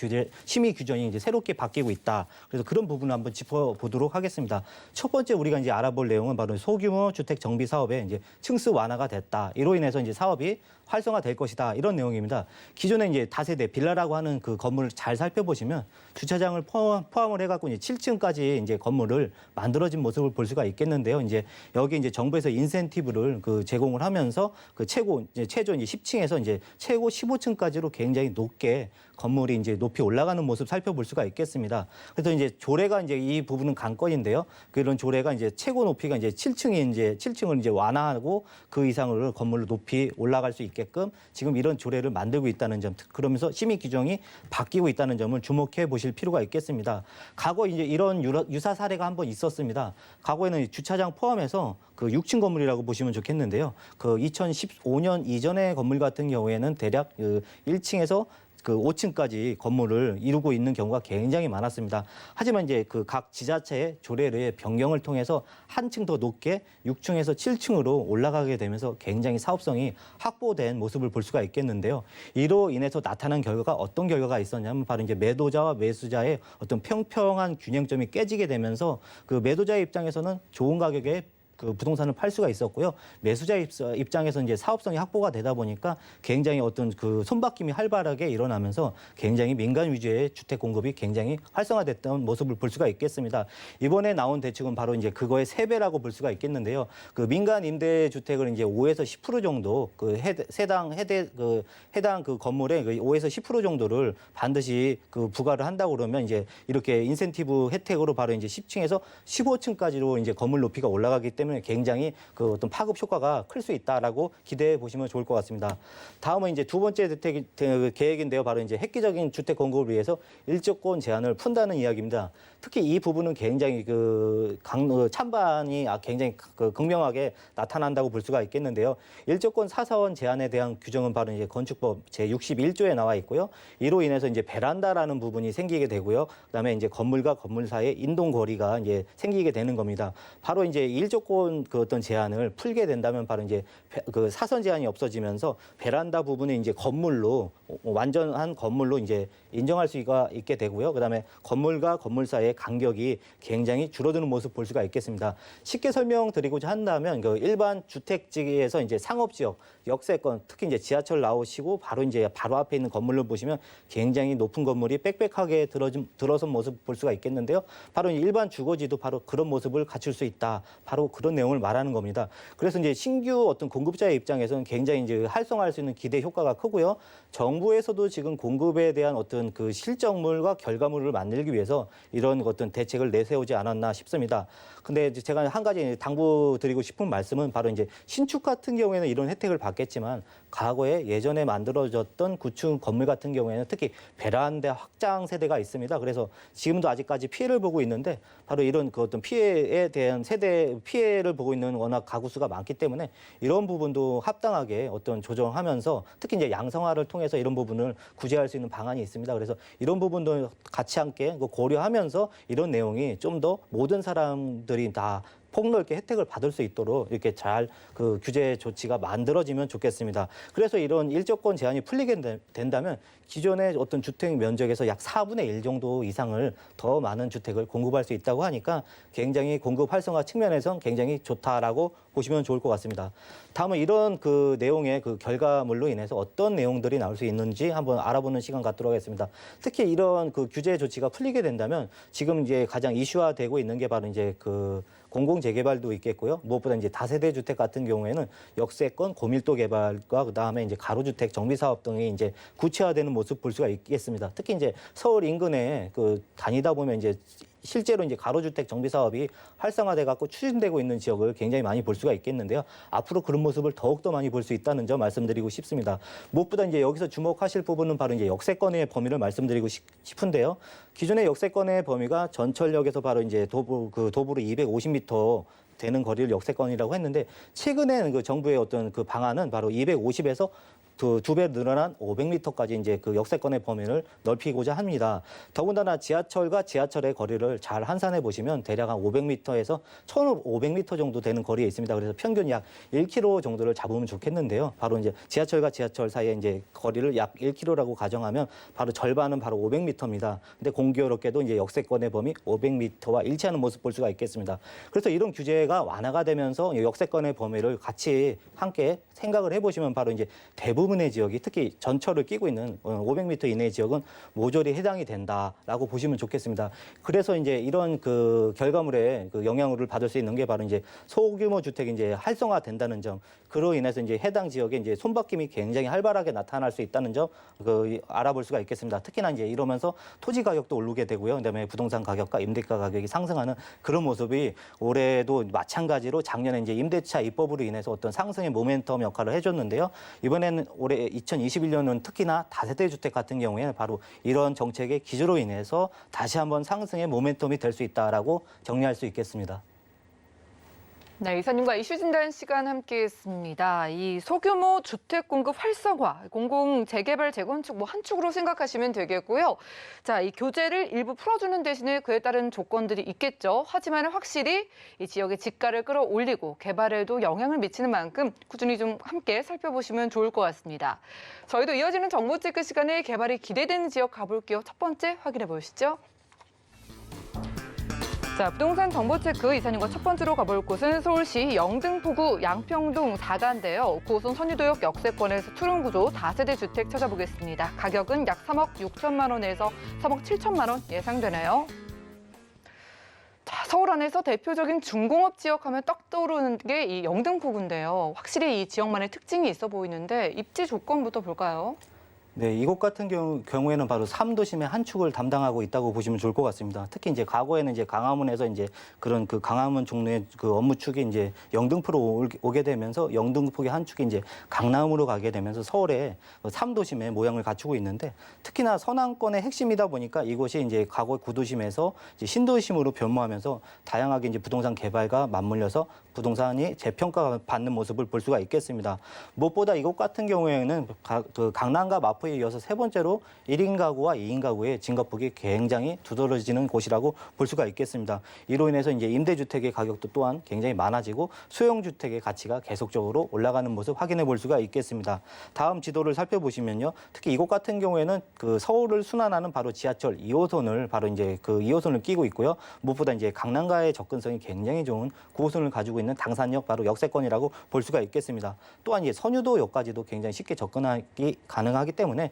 심의 규정이 이제 새롭게 바뀌고 있다. 그래서 그런 부분을 한번 짚어보도록 하겠습니다. 첫 번째 우리가 이제 알아볼 내용은 바로 소규모 주택 정비 사업에 이제 층수 완화가 됐다. 이로 인해서 이제 사업이 활성화될 것이다. 이런 내용입니다. 기존에 이제 다세대 빌라라고 하는 그 건물을 잘 살펴보시면 주차장을 포함을 해갖고 이제 7층까지 이제 건물을 만들어진 모습을 볼 수가 있겠는데요. 이제 여기 이제 정부에서 인센티브를 그 제공을 하면서 그 최저 이제 10층에서 이제 최고 15층까지로 굉장히 높게 건물이 이제 높이 올라가는 모습 살펴볼 수가 있겠습니다. 그래서 이제 조례가 이제 이 부분은 관건인데요. 그런 조례가 이제 최고 높이가 이제 7층을 이제 완화하고 그 이상으로 건물로 높이 올라갈 수 있게끔 지금 이런 조례를 만들고 있다는 점, 그러면서 심의 규정이 바뀌고 있다는 점을 주목해 보실 필요가 있겠습니다. 과거 이제 이런 유사 사례가 한번 있었습니다. 과거에는 주차장 포함해서 그 6층 건물이라고 보시면 좋겠는데요. 그 2015년 이전의 건물 같은 경우에는 대략 그 1층에서 그 5층까지 건물을 이루고 있는 경우가 굉장히 많았습니다. 하지만 이제 그 각 지자체의 조례의 변경을 통해서 한층 더 높게 6층에서 7층으로 올라가게 되면서 굉장히 사업성이 확보된 모습을 볼 수가 있겠는데요. 이로 인해서 나타난 결과가 어떤 결과가 있었냐면 바로 이제 매도자와 매수자의 어떤 평평한 균형점이 깨지게 되면서 그 매도자의 입장에서는 좋은 가격에 그 부동산을 팔 수가 있었고요. 매수자 입장에서 이제 사업성이 확보가 되다 보니까 굉장히 어떤 그 손바뀜이 활발하게 일어나면서 굉장히 민간 위주의 주택 공급이 굉장히 활성화됐던 모습을 볼 수가 있겠습니다. 이번에 나온 대책은 바로 이제 그거의 3배라고 볼 수가 있겠는데요. 그 민간 임대 주택을 이제 5에서 10% 정도 그 해당 그 건물의 5에서 10% 정도를 반드시 그 부과를 한다고 그러면 이제 이렇게 인센티브 혜택으로 바로 이제 10층에서 15층까지로 이제 건물 높이가 올라가기 때문에 굉장히 그 어떤 파급 효과가 클 수 있다라고 기대해 보시면 좋을 것 같습니다. 다음은 이제 두 번째 계획인데요. 바로 이제 획기적인 주택 공급을 위해서 일조권 제한을 푼다는 이야기입니다. 특히 이 부분은 굉장히 찬반이 굉장히 극명하게 나타난다고 볼 수가 있겠는데요. 일조권 사사원 제한에 대한 규정은 바로 이제 건축법 제61조에 나와 있고요. 이로 인해서 이제 베란다라는 부분이 생기게 되고요. 그다음에 이제 건물과 건물 사이에 인동 거리가 이제 생기게 되는 겁니다. 바로 이제 일조권 그 어떤 제한을 풀게 된다면 바로 이제 그 사선 제한이 없어지면서 베란다 부분이 이제 건물로 완전한 건물로 이제 인정할 수가 있게 되고요. 그다음에 건물과 건물 사이의 간격이 굉장히 줄어드는 모습 볼 수가 있겠습니다. 쉽게 설명드리고자 한다면 그 일반 주택지에서 이제 상업지역, 역세권, 특히 이제 지하철 나오시고 바로 앞에 있는 건물을 보시면 굉장히 높은 건물이 빽빽하게 들어선 모습 볼 수가 있겠는데요. 바로 일반 주거지도 바로 그런 모습을 갖출 수 있다. 바로 그런 내용을 말하는 겁니다. 그래서 이제 신규 어떤 공급자의 입장에서는 굉장히 이제 활성화할 수 있는 기대 효과가 크고요. 정부에서도 지금 공급에 대한 어떤 그 실적물과 결과물을 만들기 위해서 이런 어떤 대책을 내세우지 않았나 싶습니다. 근데 제가 한 가지 당부드리고 싶은 말씀은 바로 이제 신축 같은 경우에는 이런 혜택을 받겠지만 과거에 예전에 만들어졌던 구축 건물 같은 경우에는 특히 베란다 확장 세대가 있습니다. 그래서 지금도 아직까지 피해를 보고 있는데 바로 이런 그 어떤 피해에 대한 피해를 보고 있는 워낙 가구 수가 많기 때문에 이런 부분도 합당하게 어떤 조정하면서 특히 이제 양성화를 통해서 이런 부분을 구제할 수 있는 방안이 있습니다. 그래서 이런 부분도 같이 함께 고려하면서 이런 내용이 좀 더 모든 사람들이 다 폭넓게 혜택을 받을 수 있도록 이렇게 잘 그 규제 조치가 만들어지면 좋겠습니다. 그래서 이런 일조권 제한이 풀리게 된다면 기존의 어떤 주택 면적에서 약 4분의 1 정도 이상을 더 많은 주택을 공급할 수 있다고 하니까 굉장히 공급 활성화 측면에선 굉장히 좋다라고 보시면 좋을 것 같습니다. 다음은 이런 그 내용의 그 결과물로 인해서 어떤 내용들이 나올 수 있는지 한번 알아보는 시간 갖도록 하겠습니다. 특히 이런 그 규제 조치가 풀리게 된다면 지금 이제 가장 이슈화되고 있는 게 바로 이제 그 공공 재개발도 있겠고요. 무엇보다 이제 다세대 주택 같은 경우에는 역세권, 고밀도 개발과 그다음에 이제 가로주택 정비 사업 등이 이제 구체화되는 모습 볼 수가 있겠습니다. 특히 이제 서울 인근에 그 다니다 보면 이제 실제로 이제 가로주택 정비 사업이 활성화돼 갖고 추진되고 있는 지역을 굉장히 많이 볼 수가 있겠는데요. 앞으로 그런 모습을 더욱더 많이 볼 수 있다는 점 말씀드리고 싶습니다. 무엇보다 이제 여기서 주목하실 부분은 바로 이제 역세권의 범위를 말씀드리고 싶은데요. 기존의 역세권의 범위가 전철역에서 바로 이제 도보로 250m 되는 거리를 역세권이라고 했는데 최근에 그 정부의 어떤 그 방안은 바로 250에서 두 배 늘어난 500m까지 이제 그 역세권의 범위를 넓히고자 합니다. 더군다나 지하철과 지하철의 거리를 잘 환산해 보시면 대략 한 500m에서 1,500m 정도 되는 거리에 있습니다. 그래서 평균 약 1km 정도를 잡으면 좋겠는데요. 바로 이제 지하철과 지하철 사이에 이제 거리를 약 1km라고 가정하면 바로 절반은 바로 500m입니다. 근데 공교롭게도 이제 역세권의 범위 500m와 일치하는 모습 볼 수가 있겠습니다. 그래서 이런 규제가 완화가 되면서 역세권의 범위를 같이 함께 생각을 해보시면 바로 이제 대부분의 지역이 특히 전철을 끼고 있는 500m 이내의 지역은 모조리 해당이 된다라고 보시면 좋겠습니다. 그래서 이제 이런 그 결과물에 그 영향을 받을 수 있는 게 바로 이제 소규모 주택이 이제 활성화된다는 점, 그로 인해서 이제 해당 지역에 이제 손바뀜이 굉장히 활발하게 나타날 수 있다는 점 알아볼 수가 있겠습니다. 특히나 이제 이러면서 토지 가격도 오르게 되고요. 그다음에 부동산 가격과 임대가 가격이 상승하는 그런 모습이 올해도 마찬가지로 작년에 이제 임대차 입법으로 인해서 어떤 상승의 모멘텀 역할을 해줬는데요. 이번에는 올해 2021년은 특히나 다세대 주택 같은 경우에는 바로 이런 정책의 기조로 인해서 다시 한번 상승의 모멘텀이 될 수 있다라고 정리할 수 있겠습니다. 네, 이사님과 이슈 진단 시간 함께했습니다. 이 소규모 주택 공급 활성화, 공공 재개발 재건축 뭐 한 축으로 생각하시면 되겠고요. 자, 이 규제를 일부 풀어주는 대신에 그에 따른 조건들이 있겠죠. 하지만 확실히 이 지역의 집가를 끌어올리고 개발에도 영향을 미치는 만큼 꾸준히 좀 함께 살펴보시면 좋을 것 같습니다. 저희도 이어지는 정보 체크 시간에 개발이 기대되는 지역 가볼게요. 첫 번째 확인해 보시죠. 자, 부동산 정보체크 이사님과 첫 번째로 가볼 곳은 서울시 영등포구 양평동 4가인데요. 9호선 선유도역 역세권에서 투룸구조 다세대 주택 찾아보겠습니다. 가격은 약 3억 6천만 원에서 3억 7천만 원 예상되네요. 자, 서울 안에서 대표적인 중공업 지역 하면 딱 떠오르는 게 이 영등포구인데요. 확실히 이 지역만의 특징이 있어 보이는데 입지 조건부터 볼까요? 네, 이곳 같은 경우에는 바로 3도심의 한 축을 담당하고 있다고 보시면 좋을 것 같습니다. 특히 이제 과거에는 이제 강화문에서 이제 그런 그 강화문 종로의 그 업무축이 이제 영등포로 오게 되면서 영등포의 한 축이 이제 강남으로 가게 되면서 서울의 3도심의 모양을 갖추고 있는데, 특히나 서남권의 핵심이다 보니까 이곳이 이제 과거 구도심에서 이제 신도심으로 변모하면서 다양하게 이제 부동산 개발과 맞물려서 부동산이 재평가 받는 모습을 볼 수가 있겠습니다. 무엇보다 이곳 같은 경우에는 그 강남과 마포에 이어서 세 번째로 1인 가구와 2인 가구의 증가폭이 굉장히 두드러지는 곳이라고 볼 수가 있겠습니다. 이로 인해서 이제 임대주택의 가격도 또한 굉장히 많아지고 소형주택의 가치가 계속적으로 올라가는 모습 확인해 볼 수가 있겠습니다. 다음 지도를 살펴보시면요. 특히 이곳 같은 경우에는 그 서울을 순환하는 바로 지하철 2호선을 바로 이제 그 2호선을 끼고 있고요. 무엇보다 이제 강남과의 접근성이 굉장히 좋은 9호선을 가지고 있는 당산역 바로 역세권이라고 볼 수가 있겠습니다. 또한 이제 선유도역까지도 굉장히 쉽게 접근하기 가능하기 때문에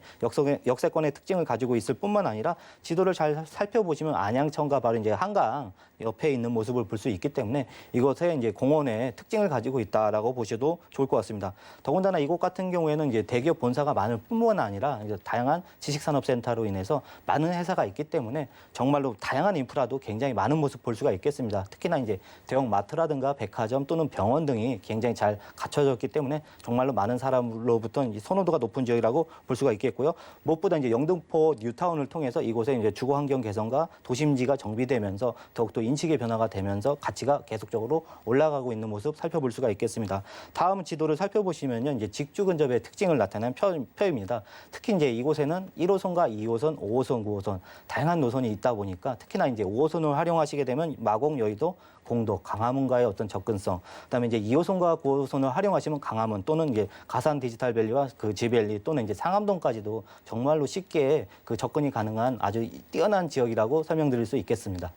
역세권의 특징을 가지고 있을 뿐만 아니라 지도를 잘 살펴보시면 안양천과 바로 이제 한강 옆에 있는 모습을 볼 수 있기 때문에 이곳에 이제 공원의 특징을 가지고 있다라고 보셔도 좋을 것 같습니다. 더군다나 이곳 같은 경우에는 이제 대기업 본사가 많을 뿐만 아니라 이제 다양한 지식산업센터로 인해서 많은 회사가 있기 때문에 정말로 다양한 인프라도 굉장히 많은 모습 볼 수가 있겠습니다. 특히나 이제 대형 마트라든가 백화점 또는 병원 등이 굉장히 잘 갖춰졌기 때문에 정말로 많은 사람으로부터 이제 선호도가 높은 지역이라고 볼 수가 있겠고요. 무엇보다 이제 영등포 뉴타운을 통해서 이곳에 이제 주거 환경 개선과 도심지가 정비되면서 더욱더 인식의 변화가 되면서 가치가 계속적으로 올라가고 있는 모습 살펴볼 수가 있겠습니다. 다음 지도를 살펴보시면요, 이제 직주 근접의 특징을 나타내는 표입니다. 특히 이제 이곳에는 1호선과 2호선, 5호선, 9호선 다양한 노선이 있다 보니까 특히나 이제 5호선을 활용하시게 되면 마곡, 여의도, 공도, 강화문과의 어떤 접근성, 그다음에 이제 2호선과 9호선을 활용하시면 강화문 또는 이제 가산 디지털밸리와 그 지밸리 또는 이제 상암동까지도 정말로 쉽게 그 접근이 가능한 아주 뛰어난 지역이라고 설명드릴 수 있겠습니다.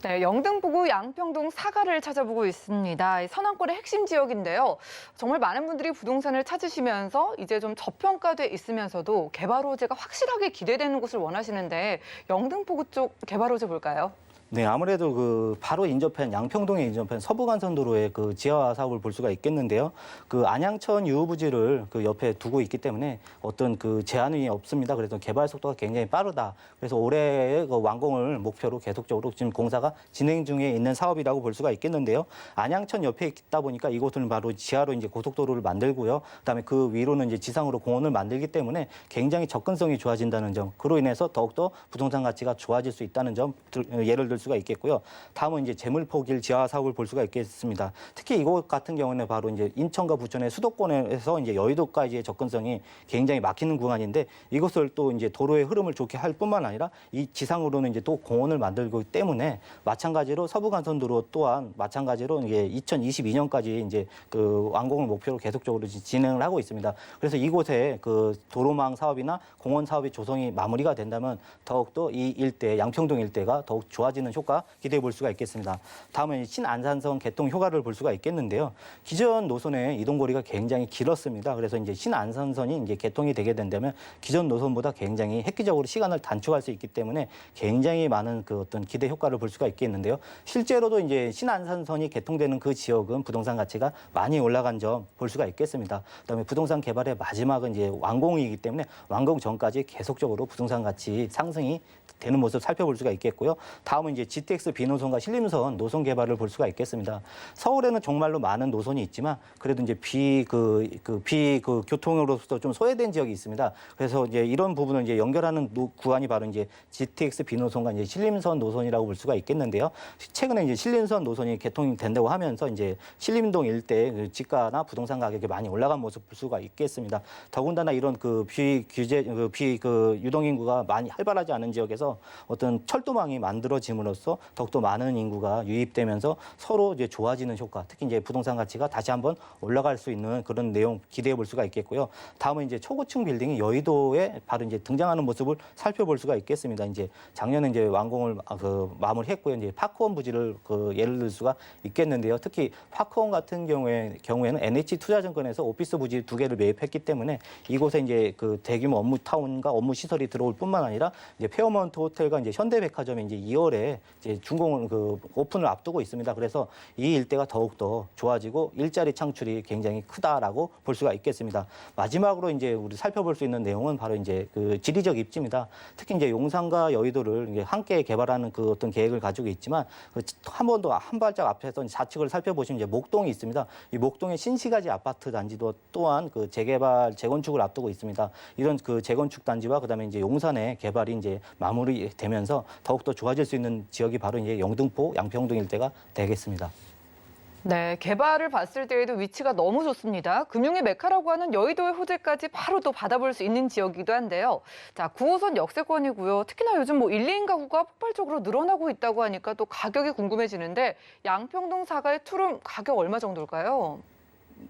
네, 영등포구 양평동 4가를 찾아보고 있습니다. 이 서남권의 핵심 지역인데요. 정말 많은 분들이 부동산을 찾으시면서 이제 좀 저평가돼 있으면서도 개발 호재가 확실하게 기대되는 곳을 원하시는데 영등포구 쪽 개발 호재 볼까요? 네, 아무래도 그 바로 인접한 양평동에 인접한 서부간선도로의 그 지하 사업을 볼 수가 있겠는데요. 그 안양천 유후부지를 그 옆에 두고 있기 때문에 어떤 그 제한이 없습니다. 그래서 개발 속도가 굉장히 빠르다. 그래서 올해 그 완공을 목표로 계속적으로 지금 공사가 진행 중에 있는 사업이라고 볼 수가 있겠는데요. 안양천 옆에 있다 보니까 이곳은 바로 지하로 이제 고속도로를 만들고요. 그다음에 그 위로는 이제 지상으로 공원을 만들기 때문에 굉장히 접근성이 좋아진다는 점, 그로 인해서 더욱더 부동산 가치가 좋아질 수 있다는 점 예를 들면 만들 수가 있겠고요. 다음은 이제 재물포길 지하 사업을 볼 수가 있겠습니다. 특히 이곳 같은 경우는 바로 이제 인천과 부천의 수도권에서 이제 여의도까지의 접근성이 굉장히 막히는 구간인데 이곳을 또 이제 도로의 흐름을 좋게 할 뿐만 아니라 이 지상으로는 이제 또 공원을 만들고 있기 때문에 마찬가지로 서부간선도로 또한 마찬가지로 이게 2022년까지 이제 그 완공을 목표로 계속적으로 진행을 하고 있습니다. 그래서 이곳에 그 도로망 사업이나 공원 사업이 조성이 마무리가 된다면 더욱더 이 일대 양평동 일대가 더욱 좋아지는 효과 기대해 볼 수가 있겠습니다. 다음은 신안산선 개통 효과를 볼 수가 있겠는데요. 기존 노선의 이동거리가 굉장히 길었습니다. 그래서 이제 신안산선이 이제 개통이 되게 된다면 기존 노선보다 굉장히 획기적으로 시간을 단축할 수 있기 때문에 굉장히 많은 그 어떤 기대 효과를 볼 수가 있겠는데요. 실제로도 이제 신안산선이 개통되는 그 지역은 부동산 가치가 많이 올라간 점 볼 수가 있겠습니다. 그다음에 부동산 개발의 마지막은 이제 완공이기 때문에 완공 전까지 계속적으로 부동산 가치 상승이 되는 모습 살펴볼 수가 있겠고요. 다음은 이제 GTX 비노선과 신림선 노선 개발을 볼 수가 있겠습니다. 서울에는 정말로 많은 노선이 있지만 그래도 이제 교통으로서 좀 소외된 지역이 있습니다. 그래서 이제 이런 부분을 이제 연결하는 구간이 바로 이제 GTX 비노선과 이제 신림선 노선이라고 볼 수가 있겠는데요. 최근에 이제 신림선 노선이 개통이 된다고 하면서 이제 신림동 일대 그 지가나 부동산 가격이 많이 올라간 모습 볼 수가 있겠습니다. 더군다나 이런 그 유동 인구가 많이 활발하지 않은 지역에서 어떤 철도망이 만들어짐으로써 더욱더 많은 인구가 유입되면서 서로 이제 좋아지는 효과, 특히 이제 부동산 가치가 다시 한번 올라갈 수 있는 그런 내용 기대해 볼 수가 있겠고요. 다음은 이제 초고층 빌딩이 여의도에 바로 이제 등장하는 모습을 살펴볼 수가 있겠습니다. 이제 작년에 이제 완공을 마무리했고요. 이제 파크원 부지를 예를 들 수가 있겠는데요. 특히 파크원 같은 경우에는 NH투자증권에서 오피스 부지 2개를 매입했기 때문에 이곳에 이제 그 대규모 업무 타운과 업무 시설이 들어올 뿐만 아니라 이제 페어먼트 호텔과 이제 현대백화점이 이제 2월에 이제 준공을 오픈을 앞두고 있습니다. 그래서 이 일대가 더욱더 좋아지고 일자리 창출이 굉장히 크다라고 볼 수가 있겠습니다. 마지막으로 이제 우리 살펴볼 수 있는 내용은 바로 이제 그 지리적 입지입니다. 특히 이제 용산과 여의도를 이제 함께 개발하는 그 어떤 계획을 가지고 있지만 한 번 더 한 발짝 앞에서 좌측을 살펴보시면 이제 목동이 있습니다. 이 목동의 신시가지 아파트 단지도 또한 그 재건축을 앞두고 있습니다. 이런 그 재건축 단지와 그다음에 이제 용산의 개발이 이제 마무리되면서 더욱더 좋아질 수 있는 지역이 바로 이제 영등포, 양평동 일대가 되겠습니다. 네, 개발을 봤을 때에도 위치가 너무 좋습니다. 금융의 메카라고 하는 여의도의 호재까지 바로 또 받아볼 수 있는 지역이기도 한데요. 자, 9호선 역세권이고요. 특히나 요즘 1, 2인 가구가 폭발적으로 늘어나고 있다고 하니까 또 가격이 궁금해지는데 양평동 사가의 투룸 가격 얼마 정도일까요?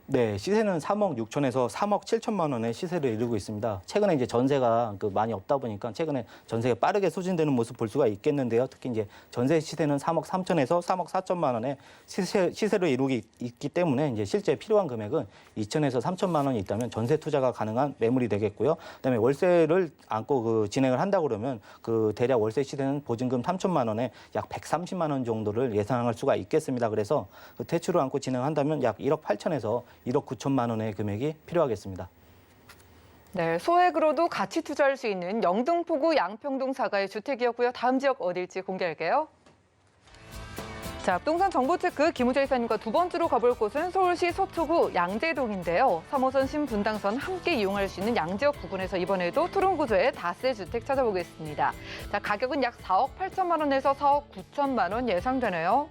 네, 시세는 3억 6천에서 3억 7천만 원의 시세를 이루고 있습니다. 최근에 이제 전세가 많이 없다 보니까 최근에 전세가 빠르게 소진되는 모습 볼 수가 있겠는데요. 특히 이제 전세 시세는 3억 3천에서 3억 4천만 원의 시세를 이루고 있기 때문에 이제 실제 필요한 금액은 2천에서 3천만 원이 있다면 전세 투자가 가능한 매물이 되겠고요. 그다음에 월세를 안고 진행을 한다 그러면 대략 월세 시세는 보증금 3천만 원에 약 130만 원 정도를 예상할 수가 있겠습니다. 그래서 대출을 안고 진행한다면 약 1억 8천에서 1억 9천만 원의 금액이 필요하겠습니다. 네, 소액으로도 같이 투자할 수 있는 영등포구 양평동 사가의 주택이었고요. 다음 지역 어딜지 공개할게요. 자, 부동산 정보체크 김우재 이사님과 두 번째로 가볼 곳은 서울시 서초구 양재동인데요. 3호선 신분당선 함께 이용할 수 있는 양지역 부근에서 이번에도 투룸 구조의 다세 주택 찾아보겠습니다. 자, 가격은 약 4억 8천만 원에서 4억 9천만 원 예상되네요.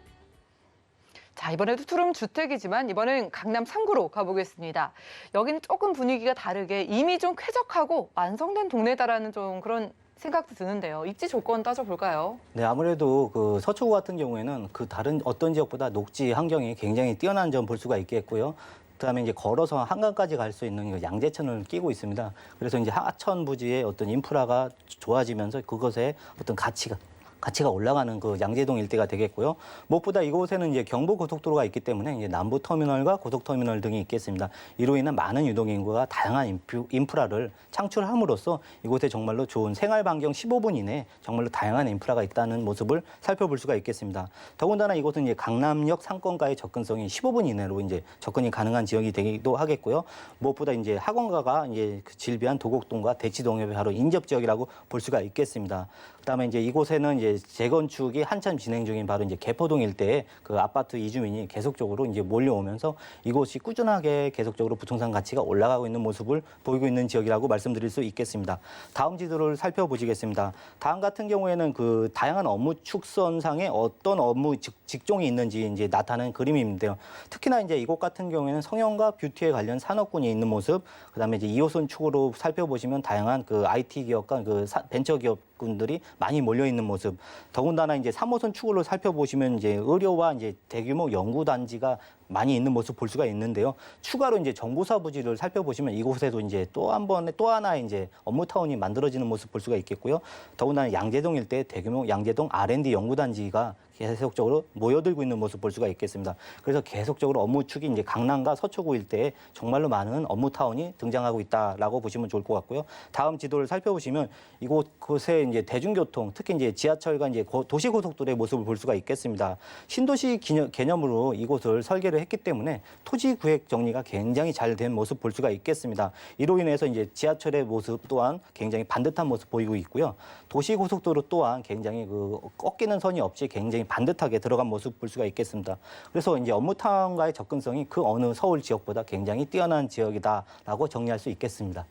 자, 이번에도 투룸 주택이지만 이번엔 강남 3구로 가보겠습니다. 여기는 조금 분위기가 다르게 이미 좀 쾌적하고 완성된 동네다라는 좀 그런 생각도 드는데요. 입지 조건 따져볼까요? 네, 아무래도 서초구 같은 경우에는 다른 어떤 지역보다 녹지 환경이 굉장히 뛰어난 점 볼 수가 있겠고요. 그다음에 이제 걸어서 한강까지 갈 수 있는 양재천을 끼고 있습니다. 그래서 이제 하천 부지의 어떤 인프라가 좋아지면서 그것의 어떤 가치가 올라가는 양재동 일대가 되겠고요. 무엇보다 이곳에는 이제 경부고속도로가 있기 때문에 이제 남부터미널과 고속터미널 등이 있겠습니다. 이로 인한 많은 유동인구가 다양한 인프라를 창출함으로써 이곳에 정말로 좋은 생활반경 15분 이내에 정말로 다양한 인프라가 있다는 모습을 살펴볼 수가 있겠습니다. 더군다나 이곳은 이제 강남역 상권가의 접근성이 15분 이내로 이제 접근이 가능한 지역이 되기도 하겠고요. 무엇보다 이제 학원가가 이제 질비한 도곡동과 대치동의 바로 인접 지역이라고 볼 수가 있겠습니다. 그다음에 이제 이곳에는 이제 이제 재건축이 한참 진행 중인 바로 이제 개포동 일대에 그 아파트 이주민이 계속적으로 이제 몰려오면서 이곳이 꾸준하게 계속적으로 부동산 가치가 올라가고 있는 모습을 보이고 있는 지역이라고 말씀드릴 수 있겠습니다. 다음 지도를 살펴보시겠습니다. 다음 같은 경우에는 그 다양한 업무 축선상에 어떤 업무 직종이 있는지 이제 나타내는 그림인데요. 특히나 이제 이곳 같은 경우에는 성형과 뷰티에 관련 산업군이 있는 모습, 그다음에 이제 2호선 축으로 살펴보시면 다양한 그 IT 기업과 그 벤처 기업군들이 많이 몰려 있는 모습. 더군다나 이제 3호선 축으로 살펴보시면 이제 의료와 이제 대규모 연구단지가 많이 있는 모습 볼 수가 있는데요. 추가로 이제 정보사 부지를 살펴보시면 이곳에도 이제 또 하나의 이제 업무타운이 만들어지는 모습 볼 수가 있겠고요. 더군다나 양재동 일대 대규모 양재동 R&D 연구단지가 계속적으로 모여들고 있는 모습 볼 수가 있겠습니다. 그래서 계속적으로 업무축이 이제 강남과 서초구 일대에 정말로 많은 업무타운이 등장하고 있다라고 보시면 좋을 것 같고요. 다음 지도를 살펴보시면 이곳에 이제 대중교통, 특히 이제 지하철과 이제 도시고속도로의 모습을 볼 수가 있겠습니다. 신도시 개념으로 이곳을 설계를 했기 때문에 토지 구획 정리가 굉장히 잘 된 모습 볼 수가 있겠습니다. 이로 인해서 이제 지하철의 모습 또한 굉장히 반듯한 모습 보이고 있고요. 도시고속도로 또한 굉장히 그 꺾이는 선이 없이 굉장히 반듯하게 들어간 모습 볼 수가 있겠습니다. 그래서 이제 업무타운과의 접근성이 그 어느 서울 지역보다 굉장히 뛰어난 지역이다라고 정리할 수 있겠습니다.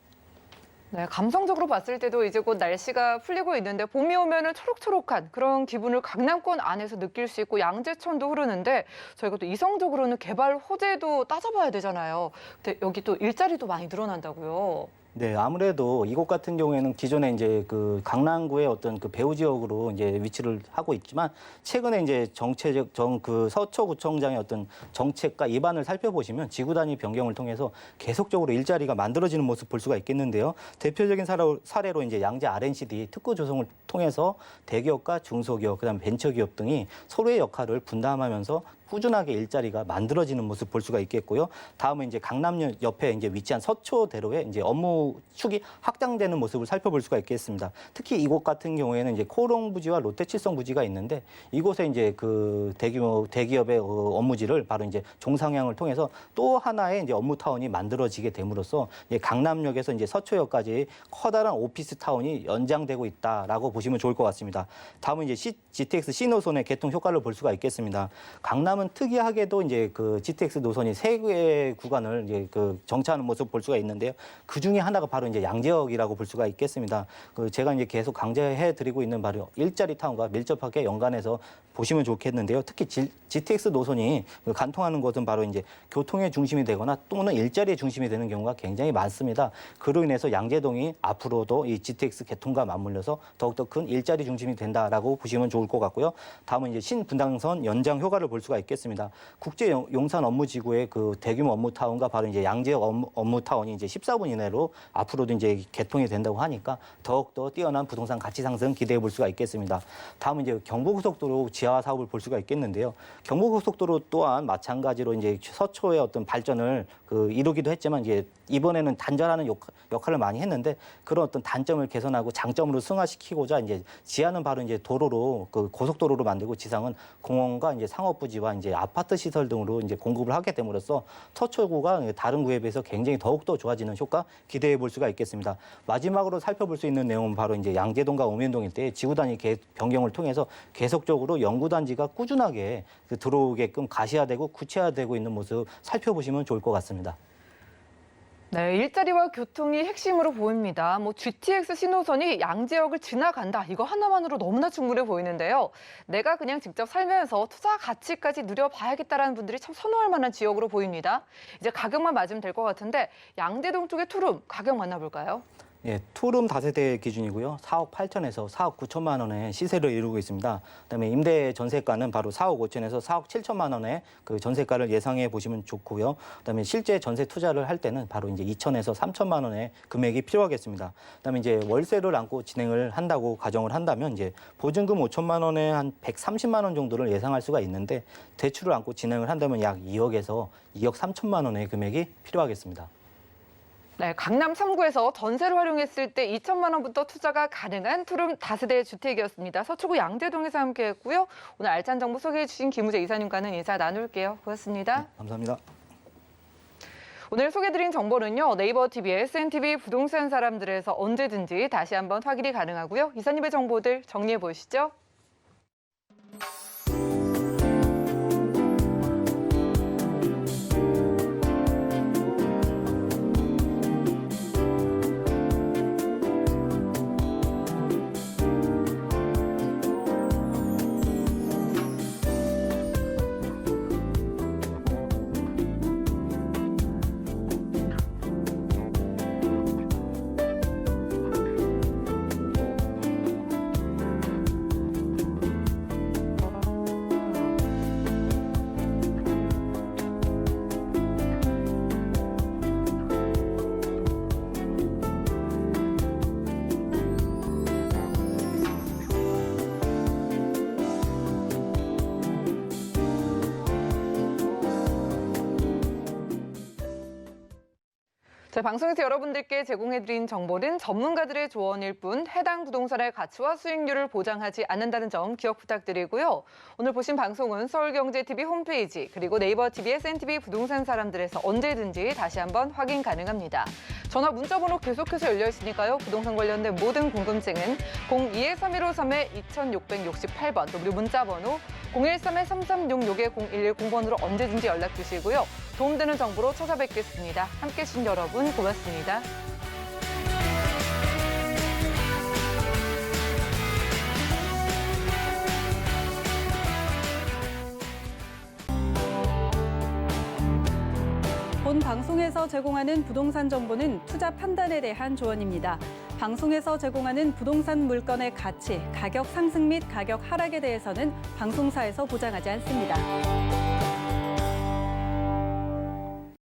네, 감성적으로 봤을 때도 이제 곧 날씨가 풀리고 있는데 봄이 오면은 초록초록한 그런 기분을 강남권 안에서 느낄 수 있고 양재천도 흐르는데 저희가 또 이성적으로는 개발 호재도 따져봐야 되잖아요. 근데 여기 또 일자리도 많이 늘어난다고요. 네, 아무래도 이곳 같은 경우에는 기존에 이제 그 강남구의 어떤 그 배후 지역으로 이제 위치를 하고 있지만 최근에 이제 그 서초구청장의 어떤 정책과 입안을 살펴보시면 지구 단위 변경을 통해서 계속적으로 일자리가 만들어지는 모습 볼 수가 있겠는데요. 대표적인 사례로 이제 양재 R&CD 특구 조성을 통해서 대기업과 중소기업, 그다음 벤처기업 등이 서로의 역할을 분담하면서 꾸준하게 일자리가 만들어지는 모습 볼 수가 있겠고요. 다음은 이제 강남역 옆에 이제 위치한 서초대로에 이제 업무 축이 확장되는 모습을 살펴볼 수가 있겠습니다. 특히 이곳 같은 경우에는 이제 코롱 부지와 롯데칠성 부지가 있는데 이곳에 이제 그 대기업의 업무지를 바로 이제 종상향을 통해서 또 하나의 이제 업무타운이 만들어지게 됨으로써 이제 강남역에서 이제 서초역까지 커다란 오피스 타운이 연장되고 있다라고 보시면 좋을 것 같습니다. 다음은 이제 GTX C 노선의 개통 효과를 볼 수가 있겠습니다. 강남은 특이하게도 이제 그 GTX 노선이 3개의 구간을 이제 그 정차하는 모습 볼 수가 있는데요. 그 중에 하나가 바로 이제 양재역이라고 볼 수가 있겠습니다. 그 제가 이제 계속 강조해 드리고 있는 바로 일자리 타운과 밀접하게 연관해서 보시면 좋겠는데요. 특히 GTX 노선이 관통하는 곳은 바로 이제 교통의 중심이 되거나 또는 일자리의 중심이 되는 경우가 굉장히 많습니다. 그로 인해서 양재동이 앞으로도 이 GTX 개통과 맞물려서 더욱더 큰 일자리 중심이 된다라고 보시면 좋을 것 같고요. 다음은 이제 신분당선 연장 효과를 볼 수가 있겠습니다. 국제 용산 업무지구의 그 대규모 업무타운과 바로 이제 양재역 업무타운이 이제 14분 이내로 앞으로도 이제 개통이 된다고 하니까 더욱더 뛰어난 부동산 가치 상승 기대해 볼 수가 있겠습니다. 다음은 이제 경부고속도로 지하 사업을 볼 수가 있겠는데요. 경부고속도로 또한 마찬가지로 이제 서초의 어떤 발전을 이루기도 했지만 이제 이번에는 단절하는 역할을 많이 했는데 그런 어떤 단점을 개선하고 장점으로 승화시키고자 이제 지하는 바로 이제 도로로 그 고속도로로 만들고 지상은 공원과 이제 상업부지와 이제 아파트 시설 등으로 이제 공급을 하게 됨으로써 서초구가 다른 구에 비해서 굉장히 더욱더 좋아지는 효과 기대해 볼 수가 있겠습니다. 마지막으로 살펴볼 수 있는 내용은 바로 이제 양재동과 우면동 일대 지구 단위 변경을 통해서 계속적으로 연구단지가 꾸준하게 들어오게끔 가시화되고 구체화되고 있는 모습 살펴보시면 좋을 것 같습니다. 네, 일자리와 교통이 핵심으로 보입니다. GTX 신호선이 양재역을 지나간다. 이거 하나만으로 너무나 충분해 보이는데요. 내가 그냥 직접 살면서 투자 가치까지 누려봐야겠다라는 분들이 참 선호할 만한 지역으로 보입니다. 이제 가격만 맞으면 될 것 같은데 양재동 쪽의 투룸 가격 만나볼까요? 예, 투룸 다세대 기준이고요. 4억 8천에서 4억 9천만 원의 시세를 이루고 있습니다. 그다음에 임대 전세가는 바로 4억 5천에서 4억 7천만 원의 그 전세가를 예상해 보시면 좋고요. 그다음에 실제 전세 투자를 할 때는 바로 이제 2천에서 3천만 원의 금액이 필요하겠습니다. 그다음에 이제 월세를 안고 진행을 한다고 가정을 한다면 이제 보증금 5천만 원에 한 130만 원 정도를 예상할 수가 있는데 대출을 안고 진행을 한다면 약 2억에서 2억 3천만 원의 금액이 필요하겠습니다. 네, 강남 3구에서 전세를 활용했을 때 2천만 원부터 투자가 가능한 투룸 다세대 주택이었습니다. 서초구 양재동에서 함께했고요. 오늘 알찬 정보 소개해 주신 김우재 이사님과는 인사 나눌게요. 고맙습니다. 네, 감사합니다. 오늘 소개드린 정보는요. 네이버 TV, SNTV 부동산 사람들에서 언제든지 다시 한번 확인이 가능하고요. 이사님의 정보들 정리해 보시죠. 저희 방송에서 여러분들께 제공해드린 정보는 전문가들의 조언일 뿐 해당 부동산의 가치와 수익률을 보장하지 않는다는 점 기억 부탁드리고요. 오늘 보신 방송은 서울경제TV 홈페이지 그리고 네이버 TV, SNTV 부동산 사람들에서 언제든지 다시 한번 확인 가능합니다. 전화 문자번호 계속해서 열려 있으니까요. 부동산 관련된 모든 궁금증은 02-3153-2668번 또 무료 문자번호 013-3366-0110번으로 언제든지 연락 주시고요. 도움되는 정보로 찾아뵙겠습니다. 함께해 주신 여러분 고맙습니다. 본 방송에서 제공하는 부동산 정보는 투자 판단에 대한 조언입니다. 방송에서 제공하는 부동산 물건의 가치, 가격 상승 및 가격 하락에 대해서는 방송사에서 보장하지 않습니다.